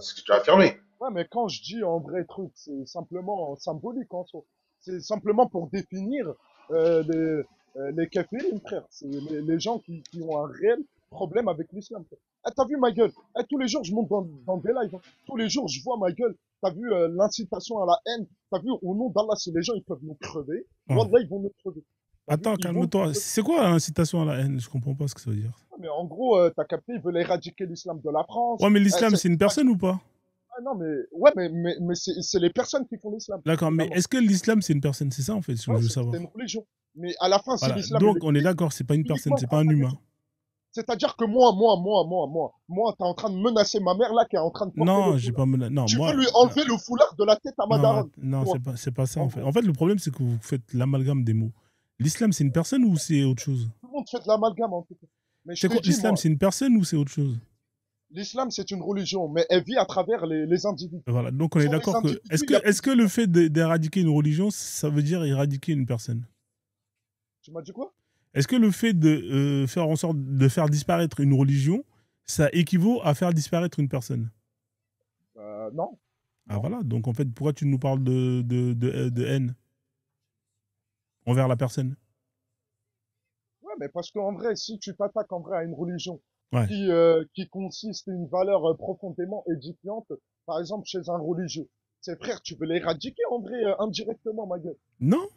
ce que tu as affirmé. ouais, mais quand je dis un vrai truc, c'est simplement symbolique en soi. C'est simplement pour définir les kéférines, frère. C'est les gens qui ont un réel problème avec l'islam, frère. Ah, t'as vu ma gueule? Ah, tous les jours, je monte dans des lives, hein. Tous les jours, je vois ma gueule. T'as vu l'incitation à la haine? T'as vu, au nom d'Allah, si les gens ils peuvent nous crever, Ah. Wallah, ils vont nous crever. T'as vu, Attends, ils vont nous calme-toi. crever. C'est quoi l'incitation à la haine? Je comprends pas ce que ça veut dire. Mais en gros, t'as capté, ils veulent éradiquer l'islam de la Ouais, France. mais Eh, l'islam, c'est une personne ou pas? ah non, mais, ouais, mais c'est les personnes qui font l'islam, D'accord, mais totalement. est-ce que l'islam, c'est une personne? C'est ça, en fait, ce que Ouais, je veux c'est une savoir. religion. Mais à la fin, si Voilà. l'islam, il Donc, on est existe, d'accord, c'est pas une personne, uniquement c'est pas grâce un à humain. Jésus. C'est-à-dire que moi, t'es en train de menacer ma mère, là, qui est en train de porter le Non, j'ai foulard. pas menacé. Non, Tu veux moi. lui enlever le foulard de la tête à ma Non, daronne. non, Toi, c'est pas ça, en en fait. gros. En fait, le problème, c'est que vous faites l'amalgame des mots. L'islam, c'est une personne ou c'est autre chose? Tout le monde fait de l'amalgame, en tout cas. Mais je C'est te quoi? dis, L'islam, moi, c'est une personne ou c'est autre chose? l'islam, c'est une religion, mais elle vit à travers les individus. Voilà. Donc, on est Sans les d'accord que. individus, il n'y a plus Est-ce que le d'islam. fait d'éradiquer une religion, ça veut dire éradiquer une personne? Tu m'as dit quoi? Est-ce que le fait de faire en sorte de faire disparaître une religion, ça équivaut à faire disparaître une personne? Non, Ah non. voilà, donc en fait, pourquoi tu nous parles de haine envers la personne? Ouais, mais parce qu'en vrai, si tu t'attaques en vrai à une religion Ouais. qui consiste une valeur profondément édifiante, par exemple chez un religieux, c'est frère, tu veux l'éradiquer en vrai indirectement, ma gueule. Non?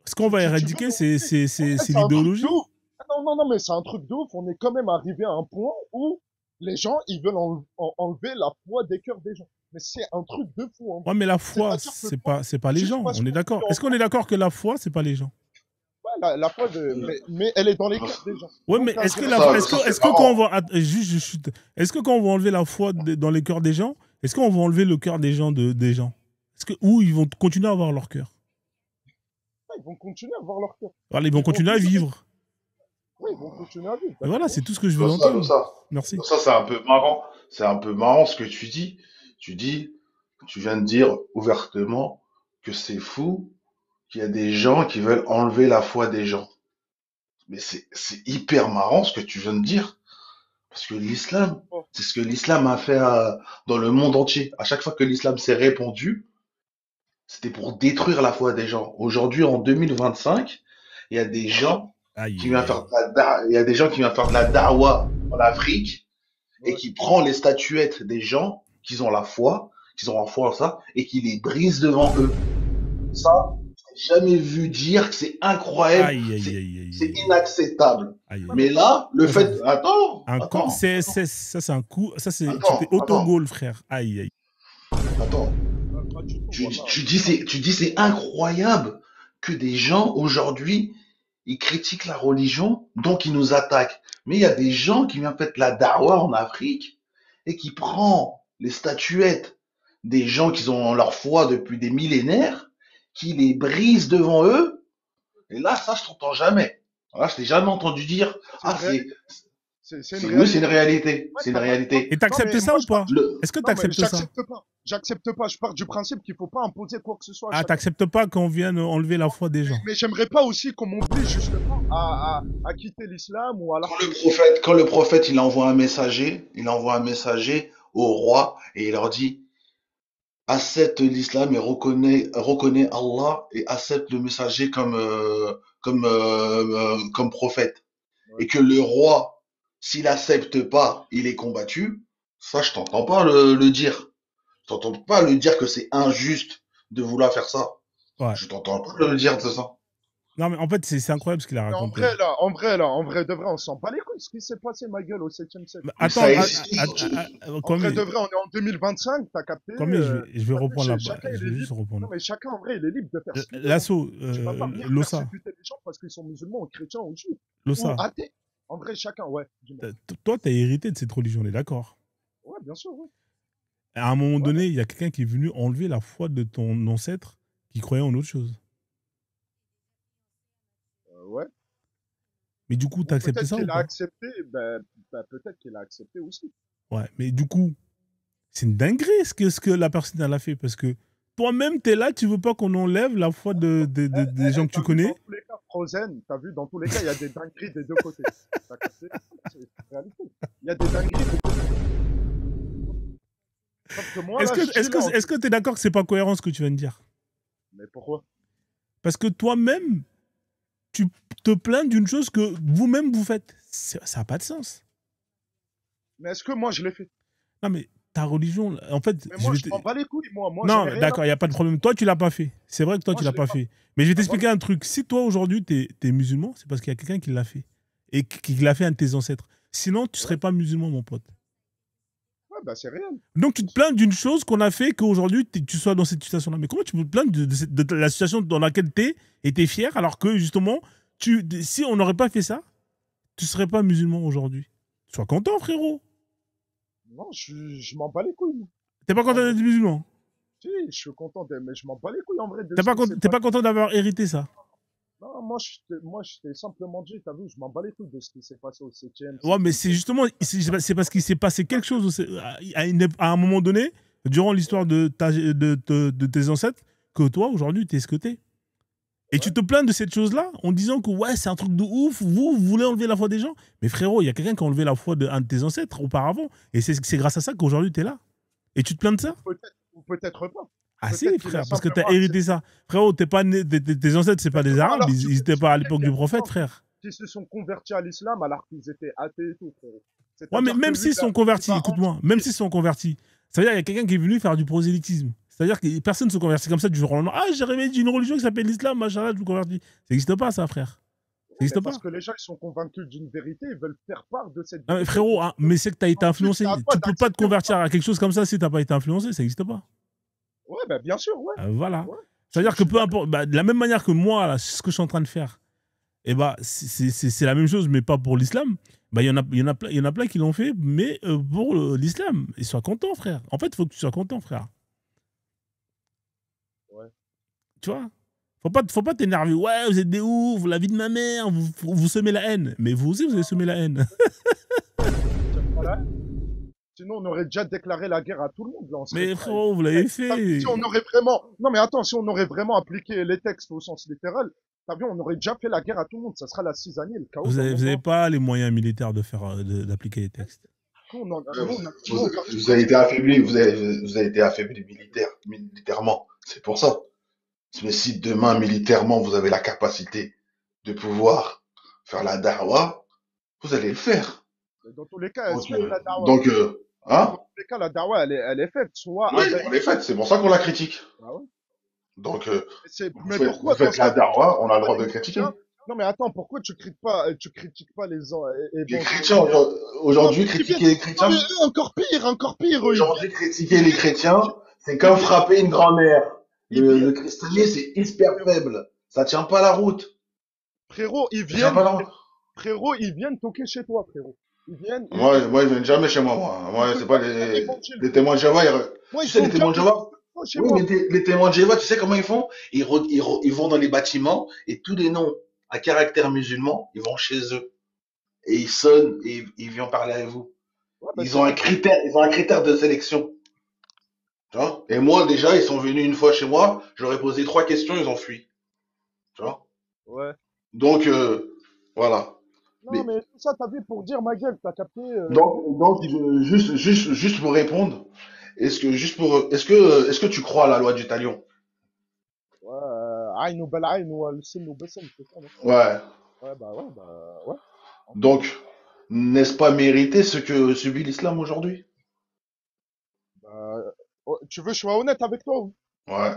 Ce qu'on va Tu veux éradiquer, l'enlever. En vrai, c'est c'est un truc de l'idéologie. ouf. Ah non, non, non, mais c'est un truc de ouf. On est quand même arrivé à un point où les gens, ils veulent enlever la foi des cœurs des gens. Mais c'est un truc de fou, en Ouais, vrai. mais la foi, C'est-à-dire que toi, c'est pas les juste gens. parce On est qu'on d'accord. vit Est-ce qu'on est d'accord que la foi, c'est pas les gens? ouais, la foi mais elle est dans les cœurs des gens. Ouais, mais Donc, est-ce que Ça, c'est est-ce que quand on marrant. va juste je chute, est-ce que quand on va enlever la foi dans les cœurs des gens, est-ce qu'on va enlever le cœur des gens des gens? Est-ce que ou ils vont continuer à avoir leur cœur? ils vont continuer à avoir leur cœur. Voilà, ils vont Ils vont continuer à toujours, vivre. oui, ils vont continuer à vivre, Et voilà, d'accord, c'est ouais. tout ce que je veux Losa, entendre. Losa. Merci. Ça, c'est un peu marrant. C'est un peu marrant ce que tu dis. Tu dis, tu viens de dire ouvertement que c'est fou qu'il y a des gens qui veulent enlever la foi des gens. Mais c'est hyper marrant ce que tu viens de dire. Parce que l'islam, Oh, c'est ce que l'islam a fait dans le monde entier. À chaque fois que l'islam s'est répandu, c'était pour détruire la foi des gens. Aujourd'hui, en 2025, il y a des gens Aïe, qui aïe, viennent faire aïe. de il y a des gens qui viennent faire de la da'wah en Afrique et ouais. qui prend les statuettes des gens qui ont la foi, qui ont la foi en ça, et qui les brise devant eux. Ça, j'ai jamais vu dire que c'est incroyable, Aïe, aïe, aïe, aïe, c'est aïe. inacceptable. Aïe, Ouais, aïe. Mais mais là, le Ça, c'est fait, attends, un coup, attends, attends, ça, c'est un coup, ça, c'est, tu t'es attends, auto-goal, frère. Aïe, aïe. attends. pas du tout, voilà. Tu dis c'est incroyable que des gens aujourd'hui ils critiquent la religion, donc ils nous attaquent. Mais il y a des gens qui viennent faire la dawa en Afrique et qui prend les statuettes des gens qui ont leur foi depuis des millénaires, qui les brisent devant eux. Et là, ça, je t'entends jamais. Là, je t'ai jamais entendu dire, C'est une ah, réalité. C'est une oui, c'est une réalité. réalité. Ouais, C'est une t'as pas le droit. réalité. Et Non, t'acceptes mais ça moi, ou je pars pas? du... Le, Est-ce que Non, mais t'acceptes ça? j'accepte pas. J'accepte pas. Je pars du principe qu'il faut pas imposer quoi que ce soit à Ah, chacun. t'acceptes pas qu'on vienne enlever la foi des gens? Mais j'aimerais pas aussi qu'on m'oblige justement à quitter l'islam ou alors que... quand le prophète, il envoie un messager au roi et il leur dit, accepte l'islam et reconnais Allah et accepte le messager comme prophète. Ouais. Et que le roi, s'il accepte pas, il est combattu. Ça, je t'entends pas le dire. Je t'entends pas le dire que c'est injuste de vouloir faire ça. Ouais. Je t'entends pas le dire de ça. Non, mais en fait, c'est incroyable ce qu'il a Mais raconté. en vrai de vrai, on s'en bat les couilles. Ce qui s'est passé, ma gueule, au 7e siècle. Mais Mais attends, ça existe. En vrai de vrai, on est en 2025, t'as capté. je vais reprendre Chacun, je il vais est juste libre. Non, reprendre. mais chacun, en vrai, il est libre de faire ce qu'il veut. L'assaut, Tu vas pas venir Lossa, persécuter les gens parce qu'ils sont musulmans ou chrétiens ou juifs. Ou Lossa, athées. En vrai, chacun, ouais. Dis-moi. toi, t'as hérité de cette religion, on est d'accord? Ouais, bien sûr, ouais. À un moment Ouais, donné, il y a quelqu'un qui est venu enlever la foi de ton ancêtre qui croyait en autre chose. Ouais. Mais du coup, Ou t'as accepté peut-être ça ou qu'il a pas? accepté, ben, peut-être qu'il a accepté aussi. Ouais, mais du coup, c'est une dinguerie ce que la personne elle a fait. Parce que toi-même, t'es là, tu veux pas qu'on enlève la foi des gens que tu T'as vu, connais. dans tous les cas, Frozen, t'as vu, dans tous les cas, il y a des dingueries des deux côtés. T'as capté? C'est une réalité. Il y a des dingueries des deux côtés. Sauf que moi, Est-ce là, que je suis est-ce là que en est-ce que t'es d'accord que c'est pas cohérent ce que tu viens de dire? Mais pourquoi? Parce que toi-même, tu te plains d'une chose que vous-même vous faites. Ça n'a pas de sens. Mais est-ce que moi, je l'ai fait? Non, mais ta religion, en fait, Mais je moi, vais je m'en bats les couilles, moi. Moi, j'en ai Non, rien à d'accord, il n'y a pas de problème. Toi, tu l'as pas fait. C'est vrai que toi, Moi, tu je l'as l'ai pas pas. fait. Mais je vais Ah, voilà. t'expliquer un truc. Si toi, aujourd'hui, tu es musulman, c'est parce qu'il y a quelqu'un qui l'a fait. Et qui l'a fait un de tes ancêtres. Sinon, tu ne serais Ouais, pas musulman, mon pote. ouais, bah, c'est réel. Donc, tu te plains d'une chose qu'on a fait qu'aujourd'hui, tu sois dans cette situation-là. Mais comment tu peux te plaindre de la situation dans laquelle tu es et tu es fier alors que, justement, si on n'aurait pas fait ça, tu ne serais pas musulman aujourd'hui. Sois content, frérot. Non, je m'en bats les couilles, moi. T'es pas En content vrai. d'être musulman. Si, je suis content, mais je m'en bats les couilles, en vrai, de T'es ce pas, qui s'est t'es passé. pas content d'avoir hérité ça. Non, moi, je t'ai simplement dit, t'as vu, je m'en bats les couilles de ce qui s'est passé au 7e, Ouais, mais 6e c'est siècle. justement, c'est parce qu'il s'est passé quelque chose à un moment donné, durant l'histoire Ouais, de tes ancêtres, que toi, aujourd'hui, t'es ce que t'es. Et tu ouais. te plains de cette chose-là en disant que ouais, c'est un truc de ouf, vous voulez enlever la foi des gens. Mais frérot, il y a quelqu'un qui a enlevé la foi d'un de tes ancêtres auparavant. Et c'est grâce à ça qu'aujourd'hui, t'es là. Et tu te plains de ça? Ou peut-être pas. Ah si, Peut-être qu'il a frère, parce que t'as simplement hérité accepté. ça. Frérot, t'es pas né, tes ancêtres, c'est pas des Exactement, arabes, alors ils étaient tu pas veux à dire l'époque qu'il y a du des prophète, gens frère. qui se sont convertis à l'islam alors qu'ils étaient athées et tout, frérot. Ouais, mais C'est-à-dire que même lui, s'ils là, sont il convertis, va écoute-moi, même enseigner. s'ils sont convertis, ça veut dire qu'il y a quelqu'un qui est venu faire du prosélytisme. C'est-à-dire que personne ne se convertit comme ça du jour au lendemain. Ah, j'ai rêvé d'une religion qui s'appelle l'islam, machin, je me convertis. Ça n'existe pas, ça, frère. Ça Ouais, mais n'existe parce pas. que les gens, ils sont convaincus d'une vérité, ils veulent faire part de cette Non, mais vérité. frérot, hein, mais c'est que tu as été Ensuite, c'est influencé. à toi Tu peux pas te d'accepter ou convertir pas. à quelque chose comme ça si tu n'as pas été influencé, ça n'existe pas. Ouais, bah, bien sûr, ouais. Voilà. Ouais. C'est-à-dire Je que suis peu d'accord. importe, bah, de la même manière que moi, là, ce que je suis en train de faire, eh bah, c'est la même chose, mais pas pour l'islam. Bah, il y en a plein qui l'ont fait, mais pour l'islam. Et sois content, frère. En fait, il faut que tu sois content, frère. Ouais. Tu vois? Faut pas t'énerver. Ouais, vous êtes des oufs, la vie de ma mère, vous semez la haine. Mais vous aussi, vous avez semé la haine. Tiens, voilà. Sinon, on aurait déjà déclaré la guerre à tout le monde, là, on serait Mais prêt. frérot, vous Eh, l'avez t'as vu, fait. si on aurait vraiment, non mais attends, si on aurait vraiment appliqué les textes au sens littéral, t'as vu, on aurait déjà fait la guerre à tout le monde. Ça sera la cisanie, le chaos Vous dans avez, le vous monde avez entier. pas les moyens militaires d'appliquer les textes. Nous, Vous avez été affaibli, vous avez été affaibli militairement. C'est pour ça. Mais si demain, militairement, vous avez la capacité de pouvoir faire la da'wah, vous allez le faire. dans tous les cas, elle se Donc, fait la dawa. donc Dans hein? tous les cas, la dawa, elle est faite, soit Oui, avec. on est fait. C'est pour ça qu'on la critique. Ah ouais. Donc, Mais vous pourquoi dans faites ce la cas, tu da'wah, on critiques a le pas droit les de critiquer. chrétiens? Non mais attends, pourquoi tu critiques pas les Les évangélistes? chrétiens, Non, aujourd'hui, mais ils viennent. critiquer les Non mais chrétiens, eux, encore pire, eux, aujourd'hui, critiquer ils les viennent, chrétiens, c'est ils comme viennent, frapper une grand-mère. ils viennent, Le christianisme, c'est hyper faible. Ça tient pas la route. frérot, Ça tient pas la route. frérot, ils viennent toquer chez toi, frérot. Moi, ils viennent jamais chez moi, moi. Ils Moi, te c'est pas tapent sur l'évangile, les frérot. témoins de Jéhovah. Moi, Tu ils sais, sont les déjà témoins de venus Jéhovah? une fois chez Oui, moi. les témoins de Jéhovah, tu sais comment ils font? Ils vont dans les bâtiments et tous les noms à caractère musulman, ils vont chez eux. Et ils sonnent et ils viennent parler avec vous. Ouais, bah, c'est eux. Ils ont un critère de sélection. Tu vois? Et moi, déjà, ils sont venus une fois chez moi, j'aurais posé 3 questions, ils ont fui. Tu vois? Ouais. Donc, voilà. Non, Mais, mais tout ça, t'as vu pour dire ma gueule, t'as capté, juste pour répondre, est-ce que tu crois à la loi du talion? ouais, Aïn ou bel Aïn ou al-Sin ou Bessin, c'est ça, non? Ouais. Ouais, bah, ouais. En vrai, ouais. Donc, n'est-ce pas mérité ce que subit l'islam aujourd'hui? Bah, oh, tu veux que je sois honnête avec toi? Oui. Ouais.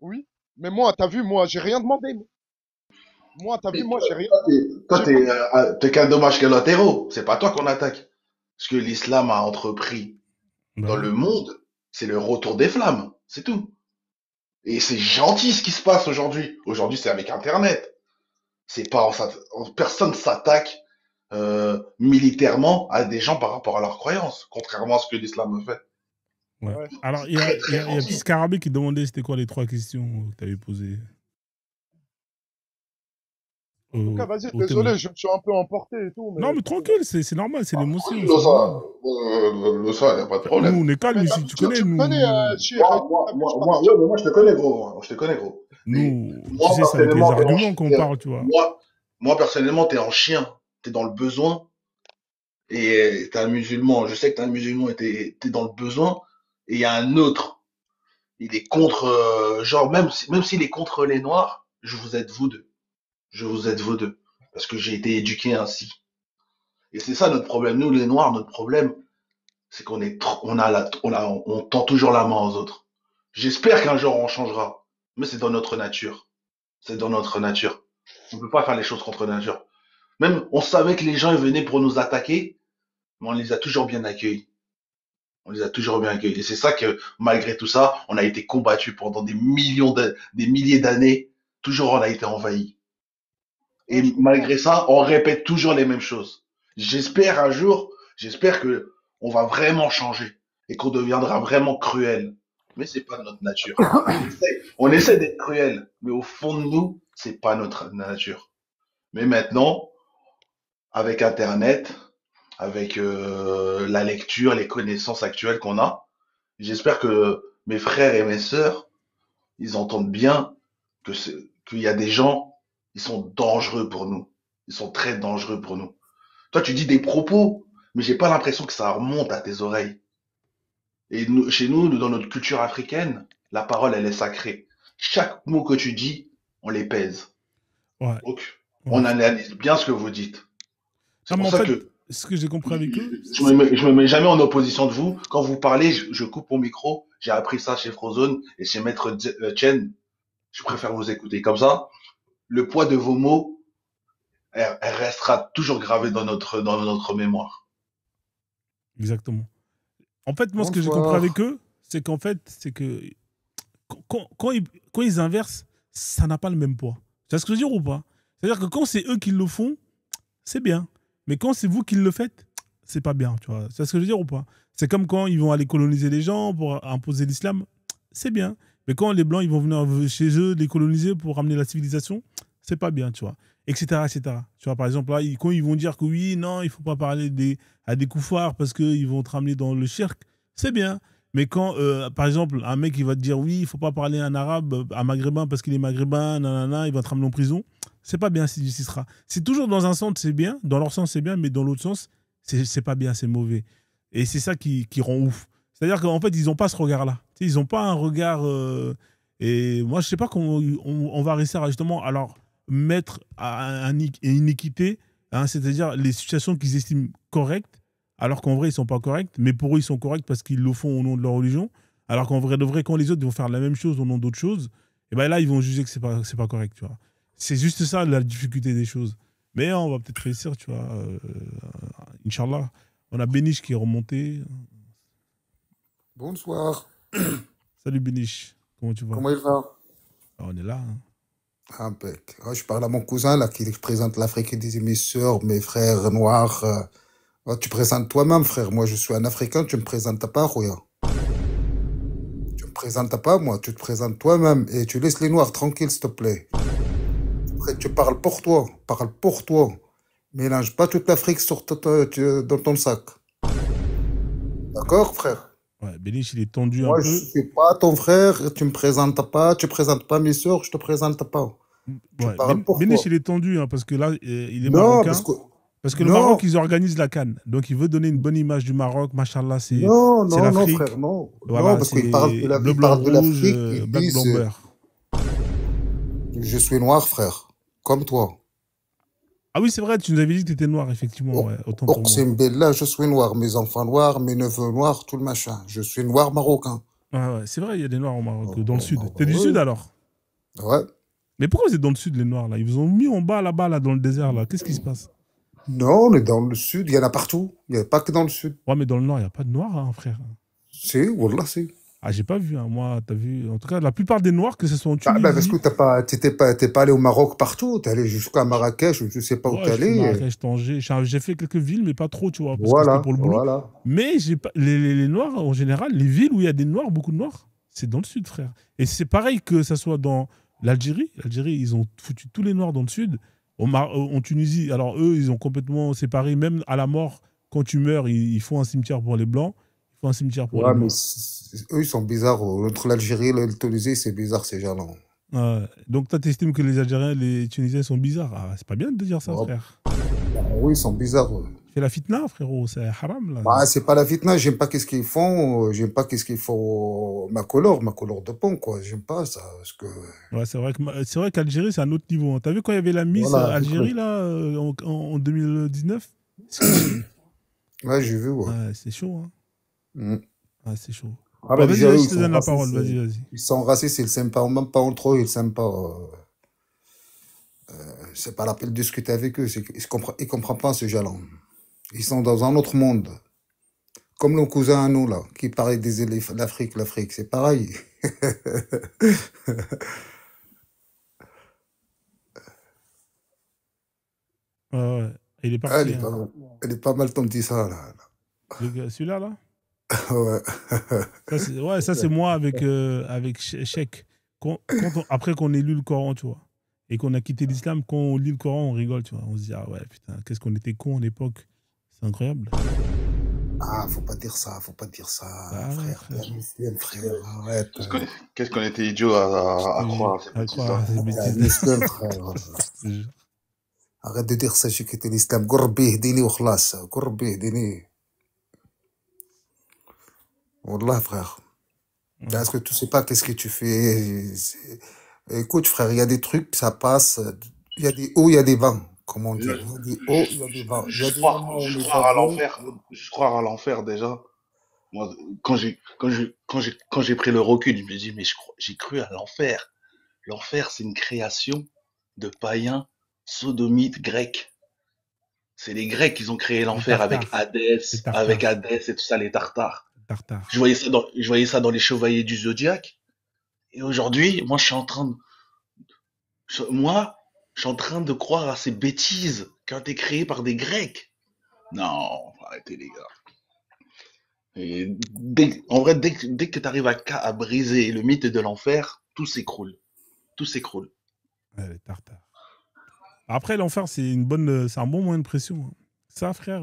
Oui. Mais moi, t'as vu, moi, j'ai rien demandé. Moi, t'as vu, Mais moi, j'ai rien. toi, J'ai pas. t'es qu'un dommage collatéraux. C'est pas toi qu'on attaque. Ce que l'islam a entrepris Bah dans oui. le monde, c'est le retour des flammes. C'est tout. Et c'est gentil ce qui se passe aujourd'hui. Aujourd'hui, c'est avec Internet. C'est pas, personne s'attaque militairement à des gens par rapport à leurs croyances, contrairement à ce que l'islam fait. Ouais. Ouais. Alors, Très, il y très a petit gentil. Scarabée qui demandait c'était quoi les 3 questions que tu avais posées En tout cas, au, vas-y, au témoin. désolé, je me suis un peu emporté et tout, Non, mais mais du coup, là. tranquille, c'est normal, c'est Ah, l'émotion, tranquille, c'est le ça. normal. Le ça, y a pas de Nous, problème. on est Non, calme mais ici, tu tu connais, me connais, nous, Chir, et tout, t'as vu, je parle. Ouais, mais moi, je te connais, gros. Je te connais, gros. Mais nous, tu moi, sais, c'est avec les personnellement, arguments qu'on parle, tu vois. moi, personnellement, t'es en chien. T'es dans le besoin. Et t'es un musulman. Je sais que t'es un musulman et t'es dans le besoin. Et il y a un autre. Il est contre, genre, même s'il est contre les noirs, je vous aide vous deux. Je vous aide vous deux. Parce que j'ai été éduqué ainsi. Et c'est ça notre problème. Nous, les noirs, notre problème, c'est qu'on est trop, on tend toujours la main aux autres. J'espère qu'un jour on changera. Mais c'est dans notre nature. C'est dans notre nature. On peut pas faire les choses contre nature. Même, on savait que les gens ils venaient pour nous attaquer, mais on les a toujours bien accueillis. On les a toujours bien accueillis. Et c'est ça que, malgré tout ça, on a été combattu pendant des milliers d'années. Toujours, on a été envahi. Ouais, Et je comprends. malgré ça, on répète toujours les mêmes choses. J'espère un jour, j'espère que on va vraiment changer et qu'on deviendra vraiment cruel. Mais c'est pas notre nature. On essaie d'être cruel, mais au fond de nous, c'est pas notre nature. Mais maintenant, avec Internet, avec la lecture, les connaissances actuelles qu'on a, j'espère que mes frères et mes sœurs, ils entendent bien qu'il y a des gens, ils sont dangereux pour nous. Ils sont très dangereux pour nous. Toi, tu dis des propos, mais j'ai pas l'impression que ça remonte à tes oreilles. Et chez nous, dans notre culture africaine, la parole, elle est sacrée. Chaque mot que tu dis, on les pèse. Ouais, Donc, ouais. on analyse bien ce que vous dites. C'est Non, mais pour en ça fait, que ce que j'ai compris avec eux, je me mets jamais en opposition de vous. Quand vous parlez, je coupe mon micro. J'ai appris ça chez Frozone et chez Maître Chen. Je préfère vous écouter. Comme ça, le poids de vos mots, elle restera toujours gravé dans notre mémoire. exactement. En fait, moi, ce que j'ai compris avec Bonsoir. eux, c'est que quand quand ils inversent, ça n'a pas le même poids. Tu vois ce que je veux dire ou pas? C'est-à-dire que quand c'est eux qui le font, c'est bien. Mais quand c'est vous qui le faites, c'est pas bien, tu vois. Tu vois ce que je veux dire ou pas? C'est comme quand ils vont aller coloniser les gens pour imposer l'islam, c'est bien. Mais quand les blancs ils vont venir chez eux les coloniser pour ramener la civilisation, c'est pas bien, tu vois. Etc. etc. Tu vois, par exemple, là, quand ils vont dire que oui, non, il faut pas parler à des koufars parce qu'ils vont te ramener dans le shirk, c'est bien. Mais quand, par exemple, un mec il va te dire oui, il faut pas parler un arabe, un maghrébin parce qu'il est maghrébin, nanana, il va te ramener en prison, c'est pas bien, si sera. C'est toujours dans un sens, c'est bien, dans leur sens, c'est bien, mais dans l'autre sens, c'est pas bien, c'est mauvais. Et c'est ça qui rend ouf. C'est-à-dire qu'en fait, ils n'ont pas ce regard-là. Tu sais, ils n'ont pas un regard. Et moi, je sais pas comment on va réussir à justement alors mettre une équité, hein, c'est-à-dire les situations qu'ils estiment correctes, alors qu'en vrai, ils sont pas corrects, mais pour eux, ils sont corrects parce qu'ils le font au nom de leur religion, alors qu'en vrai, de vrai, quand les autres vont faire la même chose au nom d'autres choses, et ben là, ils vont juger que c'est pas correct, tu vois. C'est juste ça la difficulté des choses. Mais on va peut-être réussir, tu vois. Inch'Allah. On a Benish qui est remonté. Bonsoir. Salut Benish. Comment tu vas? Comment il va? Ah, on est là. Hein. Impec. Ah, je parle à mon cousin là qui présente l'Afrique. Il disait mes soeurs, mes frères noirs. Ah, tu présentes toi-même, frère. Moi, je suis un Africain. Tu me présentes pas, Rouya. Tu me présentes pas, moi. Tu te présentes toi-même. Et tu laisses les noirs tranquilles, s'il te plaît. Après, tu parles pour toi. Parle pour toi. Mélange pas toute l'Afrique dans ton sac. D'accord, frère? Ouais, Benish, il est tendu un Moi, je peu. suis pas ton frère, tu me présentes pas, tu présentes pas mes soeurs, je te présente pas. Tu Ouais, parles pour Benish, toi. il est tendu hein, parce que là, il est Non, parce marocain. que... Parce que le Non, Maroc, ils organisent la CAN. Donc, il veut donner une bonne image du Maroc. Machallah, c'est non, l'Afrique. frère, non. Non, Voilà, parce qu'ils parlent c'est bleu, ils blanc, parlent de rouge, l'Afrique, ils black, blanc, disent beurre. je suis noir, frère, comme toi. Ah oui, c'est vrai, tu nous avais dit que tu étais noir, effectivement. Ouais, autant pour moi. Oqsim Billah, je suis noir, mes enfants noirs, mes neveux noirs, tout le machin. Je suis noir marocain. Ouais, c'est vrai, il y a des noirs au Maroc, dans le sud. Bah, T'es du sud ouais. alors? Ouais. Mais pourquoi vous êtes dans le sud, les noirs, là? Ils vous ont mis en bas, là-bas, là, dans le désert, là. Qu'est-ce qui se passe? Non, on est dans le sud, il y en a partout. Il n'y a pas que dans le sud. Ouais, mais dans le nord, il n'y a pas de noirs, hein, frère. Si, Wallah, si. Ah, j'ai pas vu, hein. Moi, t'as vu. En tout cas, la plupart des Noirs, que ce soit en Ah, ben, parce Tunisie. que t'es pas allé au Maroc partout. T'es allé jusqu'à Marrakech, ou je sais pas où Ouais, t'es je fais allé. Marrakech, Tanger. J'ai fait quelques villes, mais pas trop, tu vois, parce que c'était Voilà, pour le boulot. voilà. Mais j'ai pas... les Noirs, en général, les villes où il y a des Noirs, beaucoup de Noirs, c'est dans le sud, frère. Et c'est pareil que ça soit dans l'Algérie. L'Algérie, ils ont foutu tous les Noirs dans le sud. En Tunisie, alors eux, ils ont complètement séparé. Même à la mort, quand tu meurs, ils font un cimetière pour les Blancs. Ils font un cimetière pour les Ouais, mais Noirs. eux, ils sont bizarres. Entre l'Algérie et la Tunisie, c'est bizarre, ces gens-là. Donc toi, t'estimes que les Algériens et les Tunisiens sont bizarres. Ah, c'est pas bien de dire ça, Ouais, frère. oui, ils sont bizarres. Ouais. Fais la fitna, frérot. C'est haram, là. Bah, c'est pas la fitna, j'aime pas qu'est-ce qu'ils font, j'aime pas qu'est-ce qu'ils font ma couleur de pont, quoi. J'aime pas ça, parce que, Ouais, c'est vrai qu'Algérie, c'est un autre niveau, hein. T'as vu quand il y avait la Miss voilà, Algérie, là, en 2019? Ce qu'elle a fait. ouais, j'ai vu, ouais. Ouais, c'est chaud, hein. Mm. Ouais, c'est chaud. Ah, Bon, bah, vas-y, déjà, eux, vas-y, je te donne la parole. Vas-y, vas-y. ils sont racistes, ils s'aiment pas, même pas entre eux, ils s'aiment pas. C'est pas la peine de discuter avec eux, ils comprennent pas ce gens-là. Ils sont dans un autre monde. Comme nos cousins à nous, là, qui parlaient des éléphants, l'Afrique, c'est pareil. Ouais, ouais. Il est Elle parti, est hein. pas mal, elle est pas mal ton petit ça, là. Celui-là, là? Ouais. Ouais, ça, c'est moi avec Cheikh. Après qu'on ait lu le Coran, tu vois, et qu'on a quitté l'islam, quand on lit le Coran, on rigole, tu vois. On se dit, ah ouais, putain, qu'est-ce qu'on était con à l'époque. C'est incroyable. Ah, faut pas dire ça, Ah ouais, frère. frère. T'es un musulman, frère, arrête. Qu'est-ce qu'on était idiot à croire à ces À croire bêtises-là. à ces T'es un bêtises. musulman, frère. Je te jure. Arrête de dire ça, j'ai quitté l'islam. Gourbi, hdini ou khlas. Gourbi, hdini. Wallah, frère. Ouais. Est-ce que tu sais pas qu'est-ce que tu fais? Écoute, frère, il y a des trucs, ça passe. Il y a des hauts, il y a des bas, comme on dit. Il y a des hauts, il y a des bas. Il y a des moments où on Juste les va croire à bien. l'enfer. Juste croire à l'enfer déjà. Moi, quand j'ai pris le recul, je me dis, mais j'ai cru à l'enfer. L'enfer, c'est une création de païens sodomites grecs. C'est les Grecs qui ont créé Les l'enfer avec Tartares. Les Hadès et tout ça, les Tartares. Tartares. Je voyais ça dans les Chevaliers du Zodiaque. Et aujourd'hui, moi, je suis en train de croire à ces bêtises qui ont été créées par des Grecs. Non, arrêtez les gars. Et en vrai, dès que tu arrives à briser le mythe de l'enfer, tout s'écroule. Tout s'écroule. Ouais, les Tartares. Après, l'enfer, c'est un bon moyen de pression, hein. Ça, frère,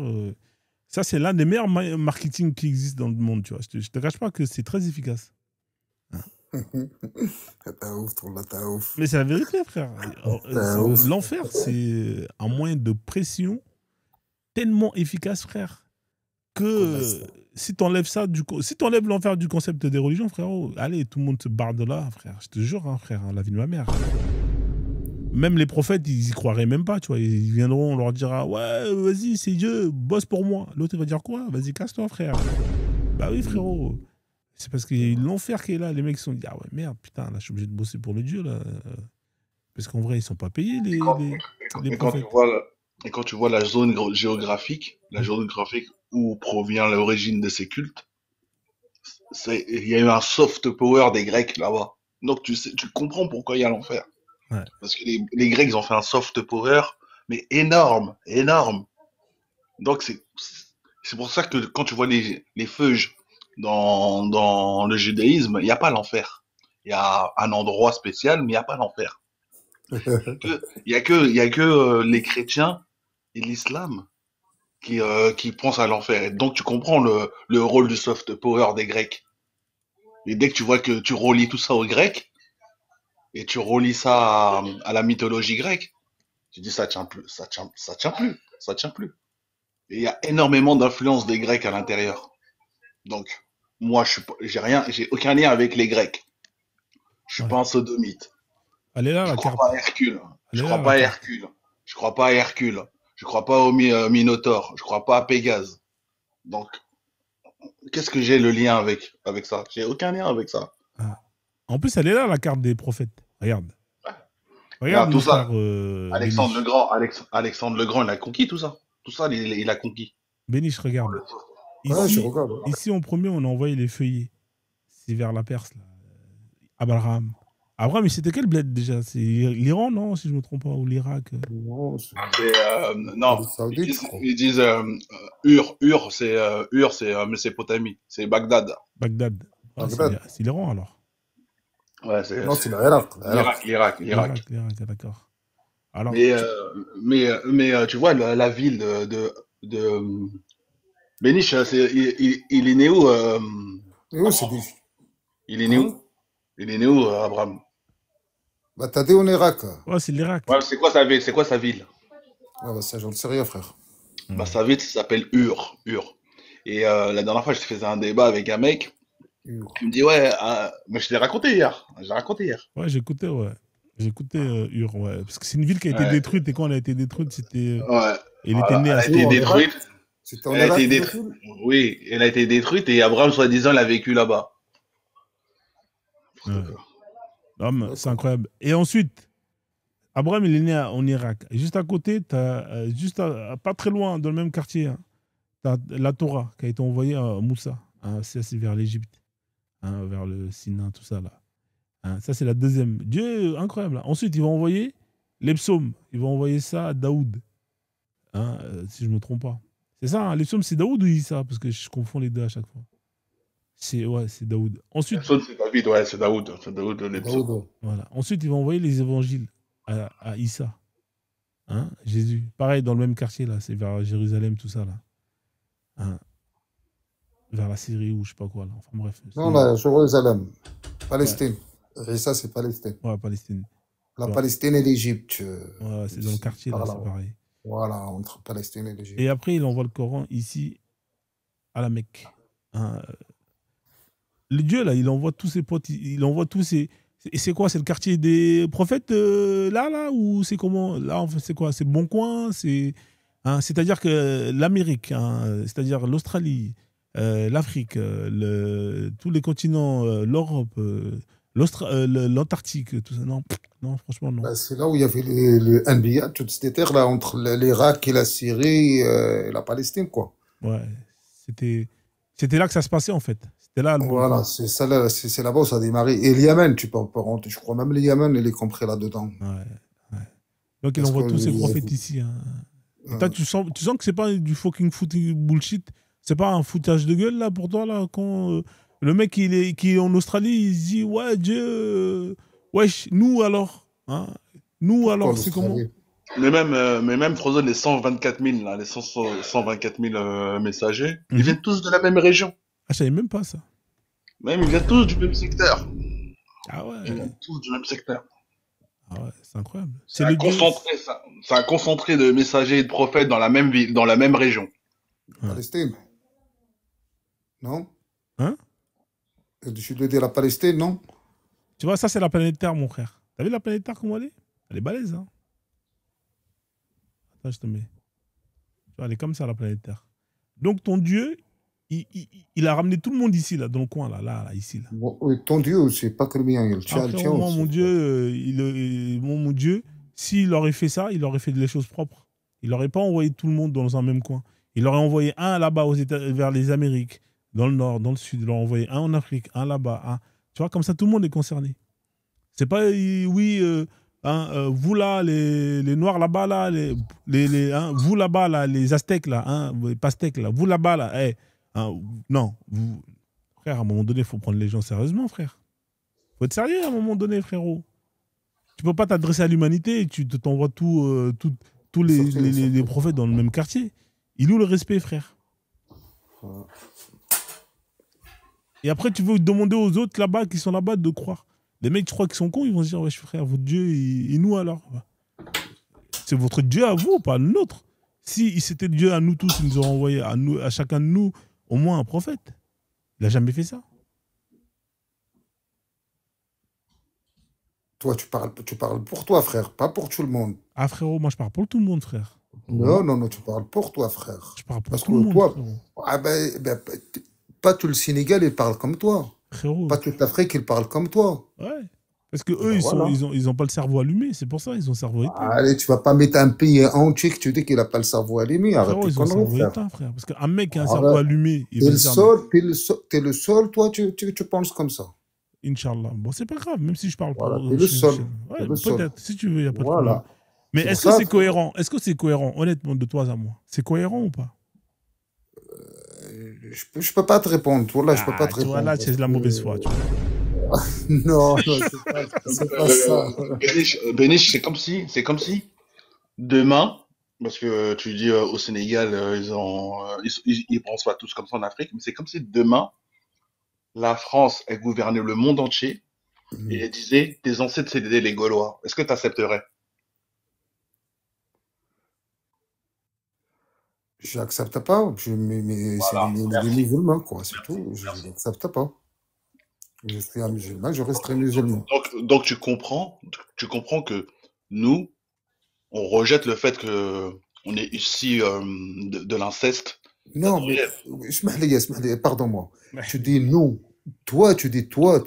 ça, c'est l'un des meilleurs marketing qui existent dans le monde, tu vois. Je te cache pas que c'est très efficace. T'as ouf, t'as ouf. Mais c'est la vérité, frère. T'as ouf. L'enfer, c'est un moyen de pression tellement efficace, frère, que si t'enlèves l'enfer du concept des religions, frérot, allez, tout le monde se barre de là, frère. Je te jure, hein, frère, hein, la vie de ma mère. Même les prophètes, ils y croiraient même pas, tu vois. Ils viendront, on leur dira, ouais, vas-y, c'est Dieu, bosse pour moi. L'autre, il va dire quoi? Vas-y, casse-toi, frère. Bah oui, frérot. C'est parce qu'il y a eu l'enfer qui est là. Les mecs se sont dit, ah ouais, merde, putain, là, je suis obligé de bosser pour le Dieu, là. Parce qu'en vrai, ils sont pas payés, les prophètes. Et quand tu vois la zone géographique, où provient l'origine de ces cultes, il y a eu un soft power des Grecs là-bas. Donc tu comprends pourquoi il y a l'enfer. Ouais. Parce que les Grecs, ils ont fait un soft power, mais énorme, énorme. Donc c'est pour ça que quand tu vois les feuges dans le judaïsme, il n'y a pas l'enfer. Il y a un endroit spécial, mais il n'y a pas l'enfer. Il y a que les chrétiens et l'islam qui pensent à l'enfer. Et donc tu comprends le rôle du soft power des Grecs. Et dès que tu vois que tu relis tout ça aux Grecs, et tu relis ça à la mythologie grecque, tu dis ça tient plus. Et il y a énormément d'influence des Grecs à l'intérieur. Donc, moi, j'ai aucun lien avec les Grecs. Je suis pas un sodomite. Elle est là, Je la crois carte. pas à Hercule. Elle Je est crois là, pas la à carte. Hercule. Je crois pas à Hercule. Je crois pas au Minotaure. Je crois pas à Pégase. Donc, qu'est-ce que j'ai le lien avec ça? J'ai aucun lien avec ça. Ah. En plus, elle est là, la carte des prophètes. Regarde. Regarde, mon tout ça. frère, Alexandre Béniche. le Grand, Alexandre le Grand, il a conquis tout ça. Tout ça, il a conquis. Béniche, regarde. Ouais, je Ici, regarde. ici, en premier, on a envoyé les feuillets. C'est vers la Perse, là. Abraham. Abraham, c'était quel bled déjà? C'est l'Iran, non, si je me trompe pas, ou l'Irak? Non, c'est Non, l'Arabie Saoudite, je crois. ils disent Ur, c'est Mésopotamie, c'est Bagdad. Bagdad. Ouais, Bagdad. c'est l'Iran alors. Ouais, Non, c'est l'Irak. l'Irak. L'Irak, d'accord. Alors, Mais tu vois, la ville de Béniche, il est né où Et où c'est dit? Il est né Hein? où Il est né où, Abraham? Bah, t'as dit en Irak. ouais, c'est l'Irak. Ouais, c'est quoi sa ville? C'est quoi sa ville? Ouais, bah, ça, j'en sais rien, frère. Bah, sa ville, ça s'appelle Ur. Et la dernière fois, je faisais un débat avec un mec. Ur. Il me dit, ouais, mais je l'ai raconté hier. Ouais, j'écoutais, ouais. J'écoutais Ur, ouais. Parce que c'est une ville qui a été Ouais. détruite, et quand elle a été détruite, c'était. Ouais. Il était né Elle à a cette Où, été en époque. Irak? détruite. C'était en Elle a Irak, été cette détruite. ville? Oui, elle a été détruite et Abraham, soi-disant, il a vécu là-bas. Ouais. D'accord. Non, mais c'est D'accord. incroyable. Et ensuite, Abraham, il est né en Irak. Et juste à côté, pas très loin, dans le même quartier, hein, t'as la Torah qui a été envoyée à Moussa. Hein, ça, c'est vers l'Égypte, hein, vers le Sinaï, tout ça là. Hein, ça, c'est la deuxième. Dieu, incroyable. Hein. Ensuite, il va envoyer les psaumes. Il va envoyer ça à Daoud, hein, si je ne me trompe pas. C'est ça, hein, les psaumes, c'est Daoud ou Issa? Parce que je confonds les deux à chaque fois. C'est Daoud. Ensuite, Personne, c'est David, ouais, c'est Daoud. C'est Daoud, les psaumes. Daoud. voilà. Ensuite, il va envoyer les évangiles à Issa, hein, Jésus. Pareil, dans le même quartier, là, c'est vers Jérusalem, tout ça, là. Hein, vers la Syrie ou je sais pas quoi, là. Enfin bref. Non, c'est- là, Jérusalem. Ouais, Palestine. Et ça, c'est Palestine. ouais, Palestine. La Ouais, Palestine et l'Égypte. ouais, c'est dans le quartier, là, Par c'est là. pareil. Voilà, entre Palestine et l'Égypte. Et après, il envoie le Coran ici, à la Mecque. Hein, le Dieu, là, il envoie tous ses potes, il envoie tous ses. Et c'est quoi? C'est le quartier des prophètes, là? Ou c'est comment? Là, en fait, c'est quoi? C'est le Bon Coin? Hein, c'est-à-dire que l'Amérique, hein, c'est-à-dire l'Australie, l'Afrique, tous les continents, l'Europe, l'Antarctique, tout ça. Non, non, franchement, non. Bah, c'est là où il y avait le NBA, toutes ces terres-là, entre l'Irak et la Syrie et la Palestine, quoi. Ouais, c'était là que ça se passait, en fait. C'était là le Bon Voilà, Coin. c'est ça, c'est là-bas où ça a démarré. Et le Yémen, tu peux rentrer, je crois même le Yémen, il est compris là-dedans. Ouais, ouais. Donc, il Parce envoie que tous ses prophètes ici. Hein. Et toi, tu sens que c'est pas du fucking footing bullshit. C'est pas un foutage de gueule, là, pour toi, là, quand le mec, qui est en Australie, il se dit, ouais, Dieu, wesh, nous alors, hein, nous pourquoi alors, c'est comment? l'Australie? Mais même Frozen, les 124 000, là, les 124 000 messagers, ils Mhm. viennent tous de la même région. Ah, je savais même pas ça. Même, ils viennent tous du même secteur. Ah Ils ouais, viennent tous du même secteur. ah ouais, c'est incroyable. C'est C'est un le Dieu. concentré, ça. C'est un concentré de messagers et de prophètes dans la même ville, dans la même région. Ouais. Palestine, non? Hein? Et tu dois dire la Palestine, non? Tu vois, ça, c'est la planète Terre, mon frère. T'as vu la planète Terre, comment elle est? Elle est balèze, hein. Attends, je te mets. Tu vois, elle est comme ça, la planète Terre. Donc, ton Dieu, il a ramené tout le monde ici, là, dans le coin, là, ici, là. Bon, oui, ton Dieu, c'est pas que le mien, il tient, Après, le tien moi, aussi. mon Dieu, mon Dieu, s'il aurait fait ça, il aurait fait des choses propres. Il n'aurait pas envoyé tout le monde dans un même coin. Il aurait envoyé un là-bas vers les Amériques, dans le nord, dans le sud. Il aurait envoyé un en Afrique, un là-bas. Un. Tu vois, comme ça, tout le monde est concerné. C'est pas, vous là, les Noirs là-bas, là, vous là-bas, là, les Aztèques, là, les Pastèques, là, vous là-bas, là, non, frère, à un moment donné, il faut prendre les gens sérieusement, frère. Faut être sérieux à un moment donné, frérot. Tu peux pas t'adresser à l'humanité et tu t'envoies tous les prophètes dans le même quartier. Il est où le respect, frère? Et après, tu veux demander aux autres là-bas, qui sont là-bas, de croire. Les mecs, tu crois qu'ils sont cons, ils vont se dire, ouais, frère, votre Dieu, et nous alors? C'est votre Dieu à vous, pas le nôtre. Si c'était Dieu à nous tous, il nous aurait envoyé à chacun de nous au moins un prophète. Il n'a jamais fait ça. Toi, tu parles pour toi, frère, pas pour tout le monde. Ah, frérot, moi, je parle pour tout le monde, frère. Non, tu parles pour toi, frère. Je parle pour Parce tout le que monde, toi, frérot. pas tout le Sénégal, il parle comme toi. Frérot. Pas toute l'Afrique, il parle comme toi. Ouais. Parce que Ah eux, ben voilà. ils ont pas le cerveau allumé. C'est pour ça, ils ont le cerveau éteint. Allez, tu vas pas mettre un pays entier que tu dis qu'il a pas le cerveau allumé. Arrête Frérot, tes ils ont le conneries, cerveau frère. éteint, frère. Parce qu'un mec qui a un cerveau Arrête. allumé, il T'es va le se dire, mais seul, t'es le seul, toi, tu penses comme ça. Inch'Allah. Bon, c'est pas grave, même si je parle Voilà, pour. t'es le seul. Ouais, T'es le seul. peut-être, si tu veux, il n'y a pas de problème. Voilà. Mais C'est pour est-ce que ça, c'est cohérent? Est-ce que c'est cohérent, honnêtement, de toi à moi? C'est cohérent ou pas? je peux pas te répondre. Voilà, je peux pas Ah, te tu vois, répondre. là, Parce c'est de la que... mauvaise foi, tu vois. Non, non, c'est pas ça. Béniche, c'est comme si demain, parce que tu dis au Sénégal, ils pensent pas tous comme ça en Afrique, mais c'est comme si demain, la France, elle gouvernait le monde entier et elle disait, tes ancêtres, c'était les Gaulois. Est-ce que tu accepterais? Je n'accepte pas. Mais c'est Voilà, des merci. musulmans, quoi, c'est Merci. tout. Je Merci. n'accepte pas. Je suis un musulman, je resterai musulman. Donc tu comprends que nous, on rejette le fait que on est ici de l'inceste. Non, mais pardon-moi. Tu dis nous. Toi, tu dis toi,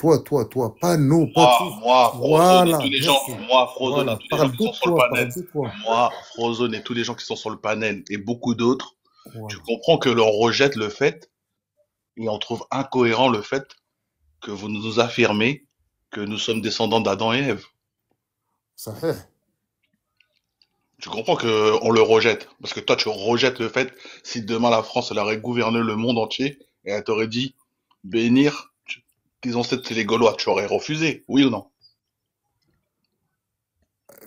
pas nous, pas Moi, tous. moi, Frozone et tous Voilà, les gens, merci. moi, Frozone et Voilà, tous les gens qui sont sur le parle panel, de toi. moi, Frozone et tous les gens qui sont sur le panel et beaucoup d'autres, tu Voilà. comprends que l'on rejette le fait et on trouve incohérent le fait que vous nous affirmez que nous sommes descendants d'Adam et Ève. Ça fait. Tu comprends que on le rejette parce que toi tu rejettes le fait si demain la France elle aurait gouverné le monde entier et elle t'aurait dit bénir tes ancêtres c'est les Gaulois, tu aurais refusé, oui ou non?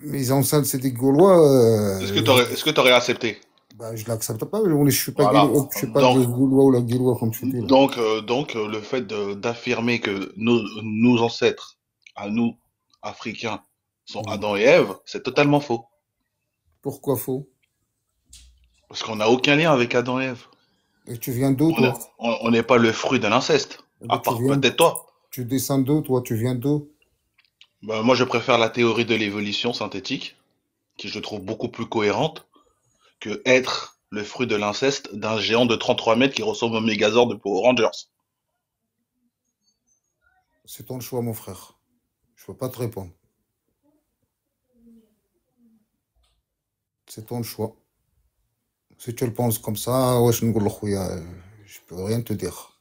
Mes ancêtres, c'est des Gaulois. Est-ce que t'aurais accepté? Ben, je l'accepte pas. Je suis pas Voilà. Gaulois, je suis pas Donc Gaulois ou la Gaulois comme tu dis là. donc le fait d'affirmer que nos ancêtres à nous Africains sont Mm. Adam et Ève, c'est totalement faux Pourquoi faux? parce qu'on n'a aucun lien avec Adam et Ève. Et tu viens d'où, On n'est toi? on n'est pas le fruit de l'inceste, Eh à ben, part peut-être toi. tu descends d'où, toi? Tu viens d'où? Ben, moi, je préfère la théorie de l'évolution synthétique, qui je trouve beaucoup plus cohérente, que être le fruit de l'inceste d'un géant de 33 mètres qui ressemble au Mégazord de Power Rangers. C'est ton choix, mon frère. Je peux pas te répondre. C'est ton choix. Si tu le penses comme ça, ouais, je peux rien te dire.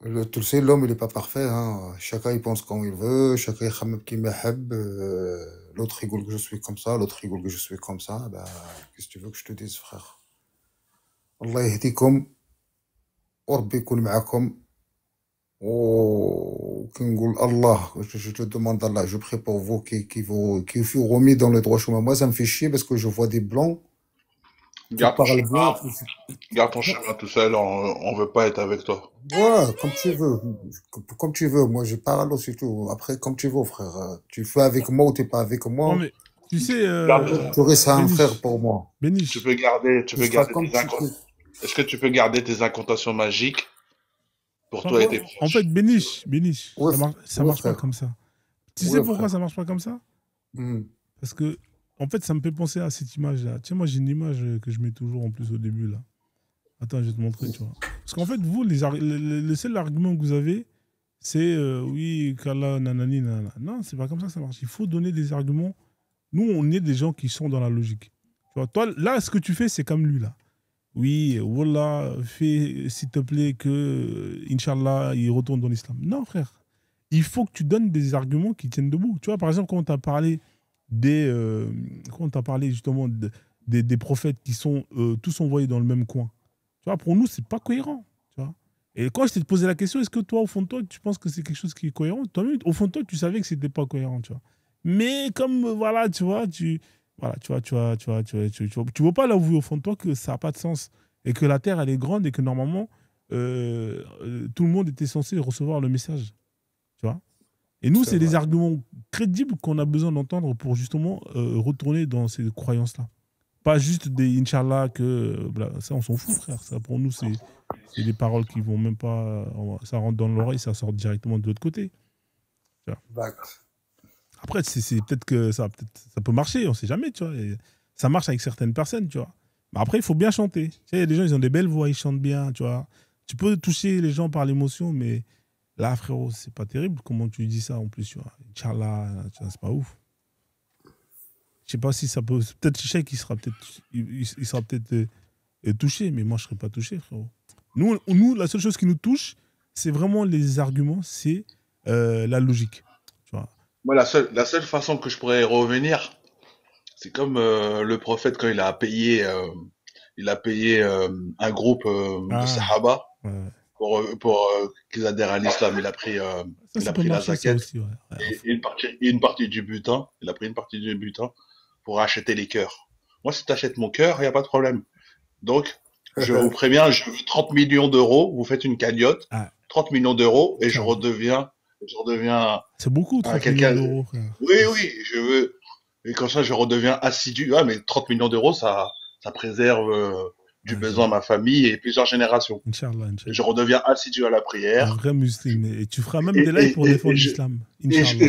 Tu le sais, l'homme, il n'est pas parfait. Hein. Chacun, il pense comme il veut. Chacun, il khamem kima yahab. L'autre rigole que je suis comme ça. L'autre rigole que je suis comme ça. Bah, qu'est-ce que tu veux que je te dise, frère? Allah yahdikum. Rabbi يكون معكم. وكي نقول الله, je te demande Allah, je prie pour vous qui furent remis dans le droit chemin. Moi, ça me fait chier parce que je vois des blancs qui Garde ton parlent bien. chemin, garde ton chemin tout seul, on veut pas être avec toi. Ouais, comme tu veux. Comme tu veux. Moi, je parle aussi tout. Après, comme tu veux, frère. Tu fais avec moi ou t'es pas avec Non, moi. mais tu sais, Tu restes un frère Béniche, pour moi. Tu Béniche, peux garder, tu Tu peux feras garder comme tes tu peux. Est-ce que tu peux garder tes incantations magiques pour toi et tes en fait, proches? Béniche, Ouais, ça ouais, marche pas frère. comme ça. Tu sais Ouais, pourquoi frère. ça marche pas comme ça? Hmm. Parce que, en fait, ça me fait penser à cette image-là. Tiens, moi, j'ai une image que je mets toujours en plus au début, là. Attends, je vais te montrer, tu vois. Parce qu'en fait, vous, le seul argument que vous avez, c'est oui, Kala, nanani, nanana. Non, c'est pas comme ça que ça marche. Il faut donner des arguments. Nous, on est des gens qui sont dans la logique. Tu vois, toi, là, ce que tu fais, c'est comme lui, là. Oui, voilà, fais, s'il te plaît, que, Inch'Allah, il retourne dans l'islam. Non, frère. Il faut que tu donnes des arguments qui tiennent debout. Tu vois, par exemple, quand on t'a parlé quand on t'a parlé justement des prophètes qui sont tous envoyés dans le même coin. Tu vois, pour nous, c'est pas cohérent. Tu vois. Et quand je t'ai posé la question, est-ce que toi, au fond de toi, tu penses que c'est quelque chose qui est cohérent? Toi-même, au fond de toi, tu savais que c'était pas cohérent, tu vois. Mais comme, voilà, tu vois, tu veux pas l'avouer au fond de toi que ça n'a pas de sens et que la Terre, elle est grande et que normalement, tout le monde était censé recevoir le message. Tu vois. Et nous, C'est c'est des vrai. arguments crédibles qu'on a besoin d'entendre pour justement retourner dans ces croyances-là. Pas juste des Inch'Allah que ça, on s'en fout, frère. Ça, pour nous, c'est des paroles qui vont même pas. Ça rentre dans l'oreille, ça sort directement de l'autre côté. Tu vois. D'accord. Après, c'est peut-être que ça peut marcher, on sait jamais, tu vois. Et ça marche avec certaines personnes, tu vois. Mais après, il faut bien chanter. Tu sais, il y a des gens, ils ont des belles voix, ils chantent bien, tu vois. Tu peux toucher les gens par l'émotion, mais là, frérot, c'est pas terrible. Comment tu dis ça en plus, tu vois. Inch'Allah, tu vois, c'est pas ouf. Je sais pas si ça peut. Peut-être Cheikh, il sera peut-être touché, mais moi, je serais pas touché, frérot. Nous, la seule chose qui nous touche, c'est vraiment les arguments, c'est la logique. Tu vois. Moi, la seule façon que je pourrais revenir, c'est comme le prophète quand il a payé un groupe de Ah, Sahaba ouais, ouais. pour qu'ils adhèrent à l'islam. Ça, Il ça a peut pris la marcher, ça zakat aussi, ouais. Ouais, et une partie du butin. Il a pris une partie du butin pour acheter les cœurs. Moi, si tu achètes mon cœur, il n'y a pas de problème. Donc, je vous préviens, je veux 30 millions d'euros, vous faites une cagnotte, Ah, 30 millions d'euros, et je Inch'Allah. redeviens C'est beaucoup, 30 millions quelqu'un. d'euros, frère. Oui, oui, je veux. Et comme ça, je redeviens assidu. Ah, mais 30 millions d'euros, ça préserve du Ouais, besoin à ma famille et plusieurs générations. Inch'Allah, Et Inch'Allah. je redeviens assidu à la Un prière. vrai musulman. Et tu feras même Et, des lives pour et, et, défendre et je, l'islam. et je, Inch'Allah.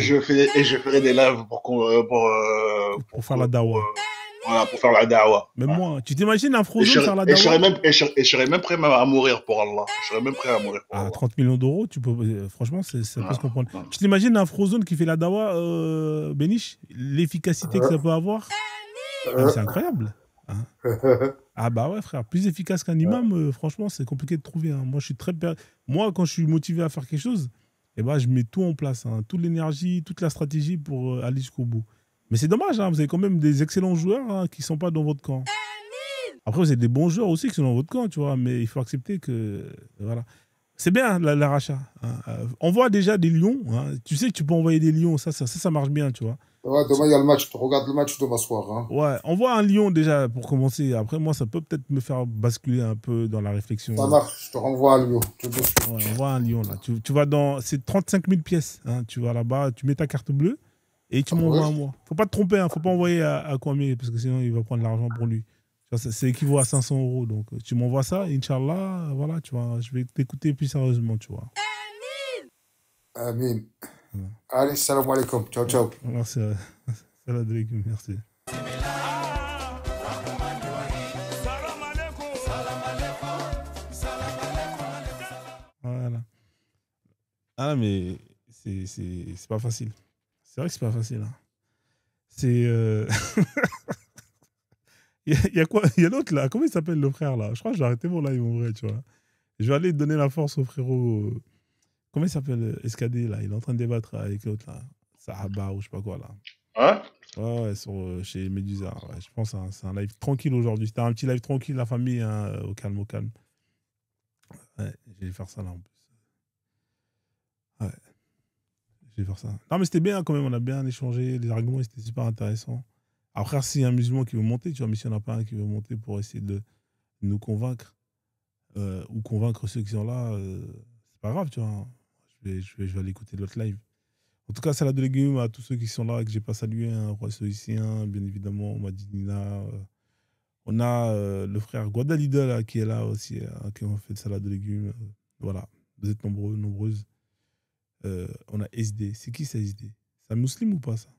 et je ferai des lives Pour faire la dawa. voilà, pour faire la da'wah. Même Voilà. moi, tu t'imagines un Et Frozone faire la dawa? je serais même prêt à mourir pour Allah. Je serais même prêt à mourir pour À Allah. 30 millions d'euros, tu peux, franchement, ça peut se Voilà. comprendre. Voilà. Tu t'imagines un Frozone qui fait la dawa, Béniche? L'efficacité que ça peut avoir? Ah, mais c'est incroyable. Hein. Ah bah ouais, frère, plus efficace qu'un imam, franchement, c'est compliqué de trouver. Hein. Moi, Moi, quand je suis motivé à faire quelque chose, eh ben, je mets tout en place, hein. Toute l'énergie, toute la stratégie pour aller jusqu'au bout. Mais c'est dommage, hein, vous avez quand même des excellents joueurs, hein, qui ne sont pas dans votre camp. Après, vous avez des bons joueurs aussi qui sont dans votre camp, tu vois, mais il faut accepter que... Voilà. C'est bien, la rachat. Hein. Envoie déjà des lions. Hein. Tu sais que tu peux envoyer des lions, ça marche bien, tu vois. Ouais, demain, il y a le match. Tu regardes le match demain soir. Hein. Ouais, envoie un lion déjà pour commencer. Après, moi, ça peut peut-être me faire basculer un peu dans la réflexion. Ça marche, je te renvoie à Lyon. Ouais, envoie un lion, là. Tu vas dans... C'est 35 000 pièces. Hein. Tu vas là-bas, tu mets ta carte bleue et tu m'envoies à moi. Faut pas te tromper, hein. Faut pas envoyer à Kwame parce que sinon, il va prendre l'argent pour lui. C'est équivaut à 500 €. Donc, tu m'envoies ça, Inch'Allah, voilà, tu vois, je vais t'écouter plus sérieusement, tu vois. Amin. Voilà. Allez, salam alaikum. Ciao, ciao. Merci. Salam alaikum, merci. Voilà. Ah, mais c'est pas facile. C'est vrai que c'est pas facile. Hein. C'est. Il y a quoi? Il y a l'autre là. Comment il s'appelle le frère là? Je crois que je vais arrêter mon live en vrai, tu vois. Je vais aller donner la force au frérot. Comment il s'appelle Escadé là? Il est en train de débattre avec l'autre là. Sahaba ou je sais pas quoi là. Hein? Ouais, chez Medusa. Ouais, je pense que c'est un live tranquille aujourd'hui. C'était un petit live tranquille, la famille, hein, au calme, au calme. Ouais, je vais faire ça là en plus. Ouais, je vais faire ça. Non, mais c'était bien quand même, on a bien échangé. Les arguments étaient super intéressants. Après, s'il y a un musulman qui veut monter, tu vois, mais s'il n'y en a pas un qui veut monter pour essayer de nous convaincre, ou convaincre ceux qui sont là, c'est pas grave, tu vois. Je vais aller écouter l'autre live. En tout cas, salade de légumes à tous ceux qui sont là, que j'ai pas salué, un roi stoïcien, bien évidemment, Madinina. On a le frère Guadalida là, qui est là aussi, qui a fait de salade de légumes. Voilà, vous êtes nombreux, nombreuses. On a SD. C'est qui ça, SD? C'est un musulman ou pas, ça?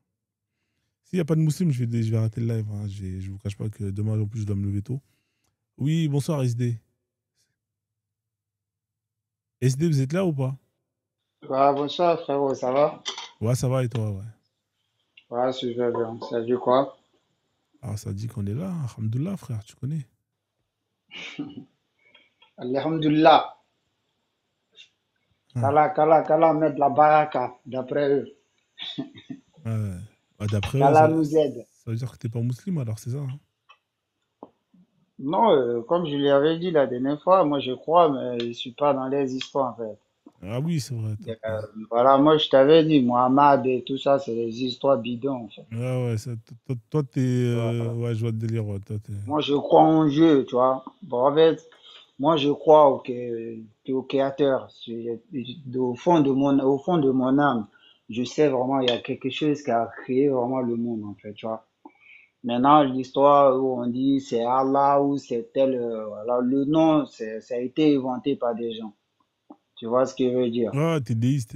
S'il n'y a pas de musulman, je vais arrêter le live. Hein. Je vous cache pas que demain, en plus, je dois me lever tôt. Oui, bonsoir, SD. SD, vous êtes là ou pas? Ouais, bonsoir frérot, ça va? Ouais, ça va et toi, ouais. Ouais, super bien. Ça dit quoi? Ah, ça dit qu'on est là. Alhamdoulilah, frère, tu connais. Alhamdulillah. Ah. Kala, met la baraka, d'après eux. Ouais. Ah, d'après eux, Kala nous aide. ça veut dire que t'es pas musulman, alors c'est ça. Hein. Non, comme je l'avais dit la dernière fois, moi je crois, mais je suis pas dans les histoires en fait. Ah oui, c'est vrai. Voilà, moi je t'avais dit, Mohamed et tout ça, c'est des histoires bidons en fait. Ouais, toi, t'es. Voilà. Ouais, je vois le délire. Ouais, toi, Moi je crois en Dieu, tu vois. Bon, en fait, moi je crois au Créateur. Au fond de mon âme, je sais vraiment, il y a quelque chose qui a créé vraiment le monde en fait, tu vois. Maintenant, l'histoire où on dit c'est Allah ou c'est tel, voilà, le nom, ça a été inventé par des gens. Tu vois ce que je veux dire? Ah, t'es déiste.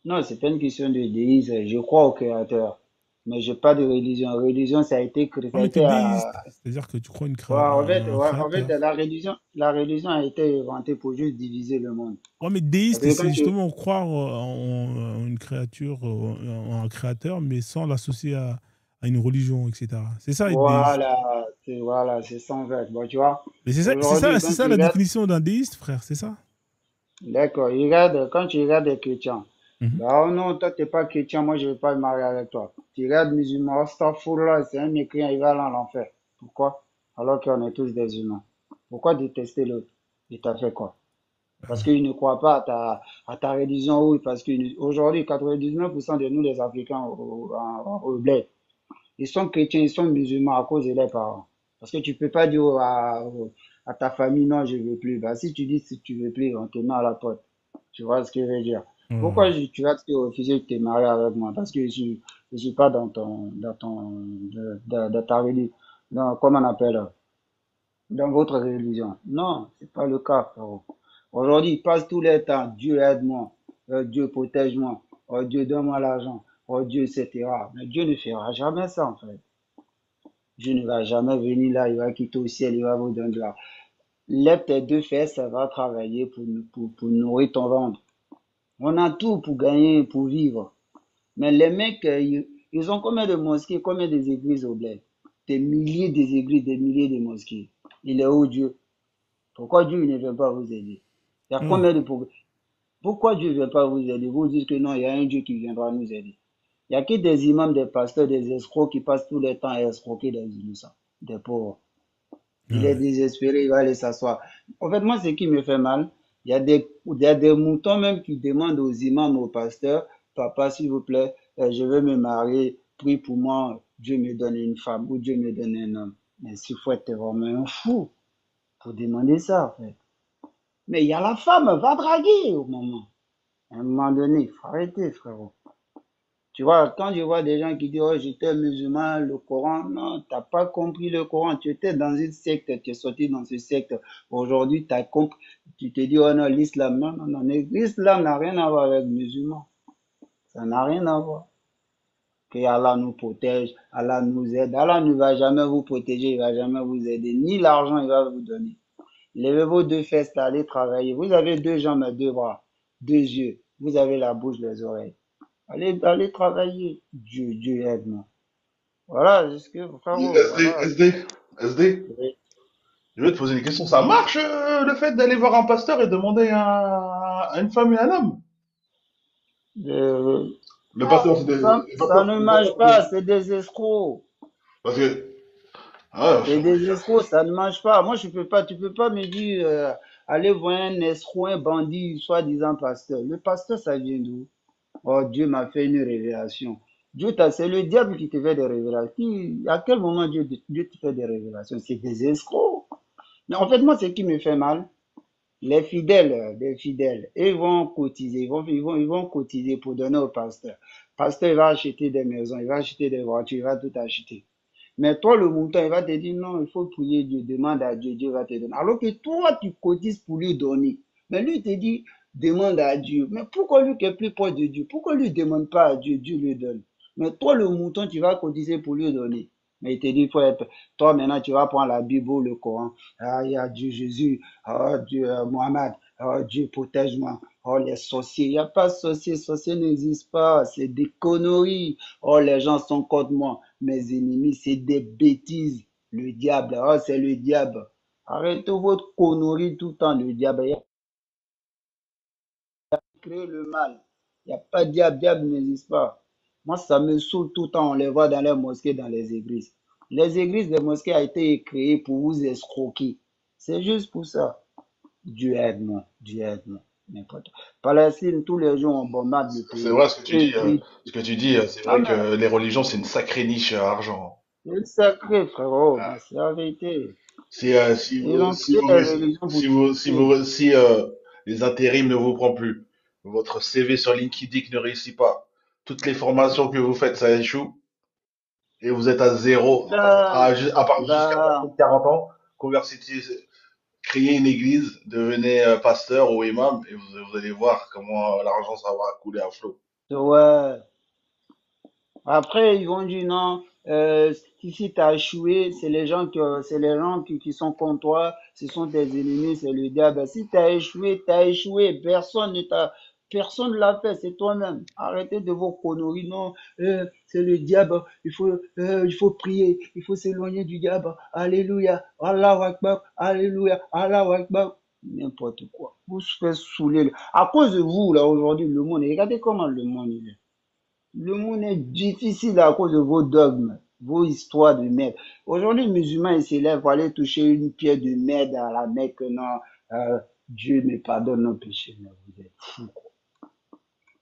Non, c'est pas une question de déisme. Je crois au Créateur. Mais j'ai pas de religion. Religion, ça a été, Ah, ça a mais t'es été déiste. C'est-à-dire que tu crois à un en fait, créateur. la religion a été inventée pour juste diviser le monde. Ouais, mais Parce déiste, que c'est quand tu, justement croire en une créature, en un créateur, mais sans l'associer à une religion, etc. C'est ça, être déiste. voilà, c'est sans fait. Bon, tu vois, Mais aujourd'hui, c'est quand ça tu la regardes, définition d'un déiste, frère, c'est ça. d'accord, regarde, quand tu regardes des chrétiens, Mhm. bah oh non, toi t'es pas chrétien, moi je vais pas me marier avec toi. Tu regardes musulman, là, c'est un mécréant, il va aller en enfer. Pourquoi? Alors qu'on est tous des humains. Pourquoi détester l'autre? Il t'a fait quoi? Parce qu'il ne croit pas à ta religion, ou parce qu'aujourd'hui, 99% de nous, les Africains, au bled, ils sont chrétiens, ils sont musulmans à cause de leurs parents. Parce que tu peux pas dire à ta famille, non, je veux plus. Bah, si tu dis si tu veux plus, on te met à la porte. Tu vois ce que je veux dire? Ouais. Pourquoi tu vas te refuser de te marier avec moi? Parce que je suis pas dans ta religion, comment on appelle, dans votre religion. Non, c'est pas le cas, frérot. Aujourd'hui, ils passent tout leur temps, Dieu aide-moi, Dieu protège-moi, oh Dieu donne-moi l'argent, oh Dieu, etc. Mais Dieu ne fera jamais ça, en fait. Dieu ne va jamais venir là, il va quitter au ciel, il va vous donner de l'argent. Lève tes deux fesses, ça va travailler pour nourrir ton ventre. On a tout pour gagner, pour vivre. Mais les mecs, ils ont combien de mosquées, combien des églises au bled? Des milliers des églises, des milliers de mosquées. Il est où Dieu? Pourquoi Dieu ne vient pas vous aider? Il y a Ouais. combien de problèmes? Pourquoi Dieu ne vient pas vous aider? Vous dites que non, il y a un Dieu qui viendra nous aider. Il n'y a que des imams, des pasteurs, des escrocs qui passent tout le temps à escroquer des innocents, des pauvres. Il est Ouais. désespéré, il va aller s'asseoir. En fait, moi, ce qui me fait mal, il y a des moutons même qui demandent aux imams, aux pasteurs, papa, s'il vous plaît, je veux me marier, prie pour moi, Dieu me donne une femme ou Dieu me donne un homme. Mais s'il faut être vraiment un fou pour demander ça, en fait. Mais il y a la femme, va draguer au moment. À un moment donné, il faut arrêter, frérot. Tu vois, quand je vois des gens qui disent, oh, j'étais musulman, le Coran, non, t'as pas compris le Coran. Tu étais dans une secte, tu es sorti dans ce secte. Aujourd'hui, t'as compris, tu te dis, oh non, l'islam, non, non, non, l'islam n'a rien à voir avec le musulman. Ça n'a rien à voir. Que Allah nous protège, Allah nous aide. Allah ne va jamais vous protéger, il va jamais vous aider. Ni l'argent, il va vous donner. Levez vos deux fesses, allez travailler. Vous avez deux jambes, deux bras, deux yeux. Vous avez la bouche, les oreilles. Allez travailler. Dieu aide-moi. Voilà, c'est ce que, frérot, SD, voilà. SD, SD. Oui. Je vais te poser une question. Ça marche le fait d'aller voir un pasteur et demander à une femme et un homme? Euh, Le pasteur, c'est des. Le ça pasteur, ne le pasteur, marche pas, c'est des escrocs. parce que. Ah, C'est des escrocs, ça ne marche pas. Moi, tu peux pas me dire, allez voir un escroc, un bandit, soi-disant pasteur. Le pasteur, ça vient d'où? Oh, Dieu m'a fait une révélation. C'est le diable qui te fait des révélations. À quel moment Dieu te fait des révélations? C'est des escrocs. Mais en fait, moi, ce qui me fait mal, les fidèles, ils vont cotiser, ils vont cotiser pour donner au pasteur. Le pasteur, il va acheter des maisons, il va acheter des voitures, il va tout acheter. Mais toi, le mouton, il va te dire non, il faut prier Dieu, demande à Dieu, Dieu va te donner. Alors que toi, tu cotises pour lui donner. Mais lui, il te dit, demande à Dieu. Mais pourquoi lui qui est plus proche de Dieu? Pourquoi lui ne demande pas à Dieu, Dieu lui donne? Mais toi, le mouton, tu vas cotiser pour lui donner. Mais il te dit, toi maintenant, tu vas prendre la Bible ou le Coran. Ah, il y a Dieu Jésus, oh Dieu Mohamed, oh Dieu protège-moi, oh les sorciers. Il n'y a pas de sorciers, sorciers n'existent pas, c'est des conneries. Oh, les gens sont contre moi. Mes ennemis, c'est des bêtises. Le diable, oh, c'est le diable. Arrêtez votre connerie tout le temps, le diable. Il a créé le mal. Il n'y a pas de diable, diable n'existe pas. Moi, ça me saoule tout le temps. On les voit dans les mosquées, dans les églises. Les églises, les mosquées ont été créées pour vous escroquer. C'est juste pour ça. Dieu aide-moi, Dieu aide-moi. N'importe. Palestine, tous les jours, on bombarde le c'est pays. vrai ce que tu Et dis. puis, Ce que tu dis, c'est ah, vrai mais que les religions, c'est une sacrée niche à argent. c'est sacré, frérot, mais Ah. c'est la vérité. Si Ils vous, ont si créé vous, les religions pour diviser. si les intérims ne vous prend plus, votre CV sur LinkedIn ne réussit pas, toutes les formations que vous faites, ça échoue, et vous êtes à zéro, Bah, jusqu'à bah, partir de 40 ans, convertissez, créez une église, devenez pasteur ou imam, et vous allez voir comment l'argent ça va couler à flot. ouais, Après, ils vont dire non, si tu as échoué, c'est les gens qui sont contre toi, ce sont tes ennemis, c'est le diable. Si tu as échoué, tu as échoué. Personne ne l'a fait, c'est toi-même. Arrêtez de vos conneries, non, c'est le diable. Il faut prier, il faut s'éloigner du diable. Alléluia, Allah Akbar, Alléluia, Allah Akbar. N'importe quoi. Vous se faites saouler. À cause de vous, là, aujourd'hui, le monde, regardez comment le monde il est. Le monde est difficile à cause de vos dogmes, vos histoires de merde. Aujourd'hui, les musulmans, ils s'élèvent pour aller toucher une pierre de merde à la Mecque. Non, Dieu me pardonne nos péchés. Mais vous êtes fous, quoi.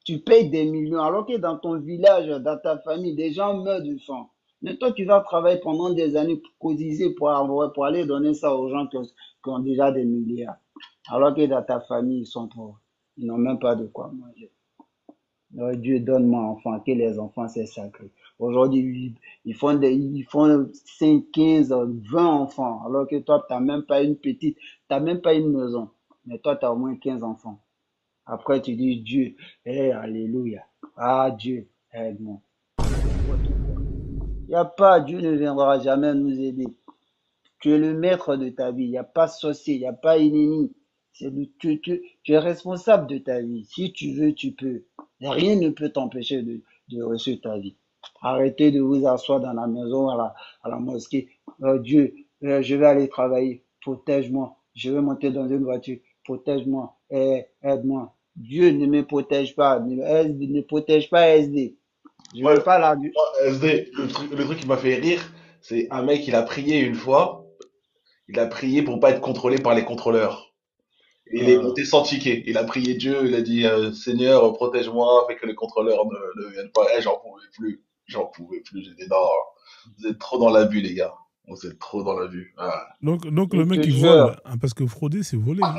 Tu payes des millions, alors que dans ton village, dans ta famille, des gens meurent de faim. Mais toi, tu vas travailler pendant des années pour cotiser, pour aller donner ça aux gens qui ont déjà des milliards. Alors que dans ta famille, ils sont pauvres. Ils n'ont même pas de quoi manger. Dieu donne-moi enfant, que les enfants c'est sacré. Aujourd'hui, ils font 5, 15, 20 enfants, alors que toi, t'as même pas une petite, t'as même pas une maison. Mais toi, tu as au moins 15 enfants. Après, tu dis Dieu, alléluia. Ah, Dieu, aide-moi. Il n'y a pas, Dieu ne viendra jamais nous aider. Tu es le maître de ta vie. Il n'y a pas sorcier, il n'y a pas ennemi. Tu es responsable de ta vie. Si tu veux, tu peux. Rien ne peut t'empêcher de réussir ta vie. Arrêtez de vous asseoir dans la maison, à la mosquée. Dieu, je vais aller travailler. Protège-moi. Je vais monter dans une voiture. Protège-moi. Aide-moi. Dieu ne me protège pas. Ne protège pas SD. Je Moi, veux pas la... moi, SD, le truc qui m'a fait rire, c'est un mec, il a prié une fois, il a prié pour pas être contrôlé par les contrôleurs. Et il est Euh, monté sans ticket. Il a prié Dieu, il a dit Seigneur, protège-moi, fais que les contrôleurs ne viennent pas. Eh, j'en pouvais plus. J'en pouvais plus. J'ai dit non, vous êtes trop dans l'abus, les gars. Vous êtes trop dans l'abus. Ah. Donc je le mec, te il jure. vole, hein, parce que frauder, c'est voler. Hein.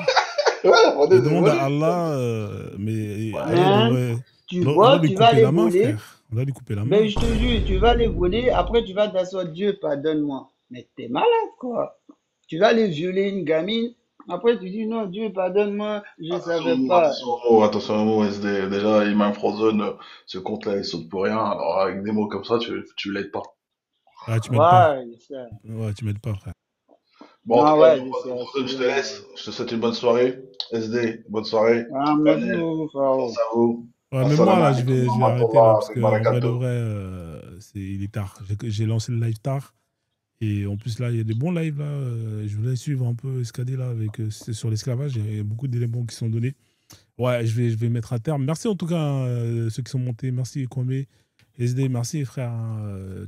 Ouais, on est Il demande à désolé. Allah, mais Allah Hein? Tu on doit voles, lui tu vas couper aller la main, voler. frère. On doit lui couper la Ben, main. je te jure, tu vas les voler, après tu vas t'asseoir, Dieu, pardonne-moi. Mais t'es malade, quoi. Tu vas aller violer une gamine, après tu dis, non, Dieu, pardonne-moi, je savais pas. Attention aux mots, SD. Déjà, il m'a Frozen, ce compte-là, il saute pour rien. Alors, avec des mots comme ça, tu l'aides pas. Ah, tu m'aides pas. Ouais, je sais. Ouais, tu m'aides pas, frère. Bon, en tout Non, cas, ouais, je bon, sais, Frozen, je te excusez-moi. laisse. Je te souhaite une bonne soirée. SD, bonne soirée. Ah, merci Daniel, beaucoup, pense frérot. à vous. Ouais, mais moi, Assalamu là, alaikum je wa vais arrêter, là, rahmatullah parce wa qu'en vrai de barakatuh. vrai, il est tard. J'ai lancé le live tard. Et en plus, là, il y a des bons lives, là. Je voulais suivre un peu Escadé, là, c'était sur l'esclavage. Il y a beaucoup d'éléments qui sont donnés. Ouais, je vais mettre un terme. Merci en tout cas, ceux qui sont montés. Merci, Kwame. SD, merci, frère.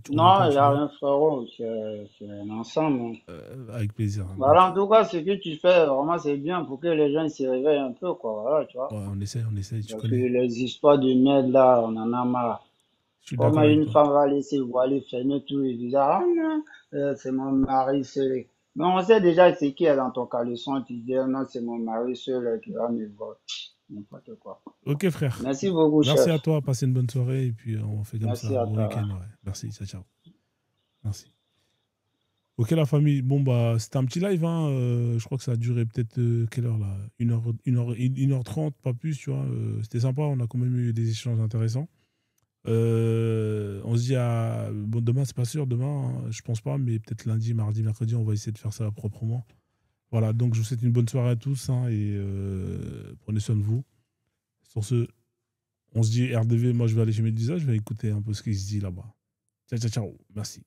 Tu reviens quand Non, il n'y tu a veux. rien, frérot, c'est un ensemble, hein. Avec plaisir. Voilà, en tout cas, ce que tu fais, vraiment, c'est bien pour que les gens ils se réveillent un peu, quoi. Voilà, tu vois. Ouais, on essaie, tu Parce que connais. les histoires de merde, là, on en a marre. Je suis Comment d'accord avec une toi. femme va laisser voiler, fermer tout et dire, ah non, c'est mon mari seul. Mais on sait déjà c'est qui est dans ton caleçon, tu dis, ah non, c'est mon mari seul qui va me voir. N'importe quoi. Ok, frère. Merci beaucoup, Merci chef. à toi. Passez une bonne soirée. Et puis, on fait comme ça. Merci à Bon toi. week-end. Ouais. Merci. Ciao, ciao. Merci. Ok, la famille. Bon, bah, c'était un petit live. Hein. Je crois que ça a duré peut-être, quelle heure là 1h30, pas plus, tu vois. C'était sympa. On a quand même eu des échanges intéressants. On se dit à. Bon, demain, c'est pas sûr. Demain, hein, je pense pas. Mais peut-être lundi, mardi, mercredi, on va essayer de faire ça proprement. Voilà. Donc, je vous souhaite une bonne soirée à tous. Hein, et prenez soin de vous. Sur ce, on se dit RDV. Moi, je vais aller chez Medusa. Je vais écouter un peu ce qu'il se dit là-bas. Ciao, ciao, ciao. Merci.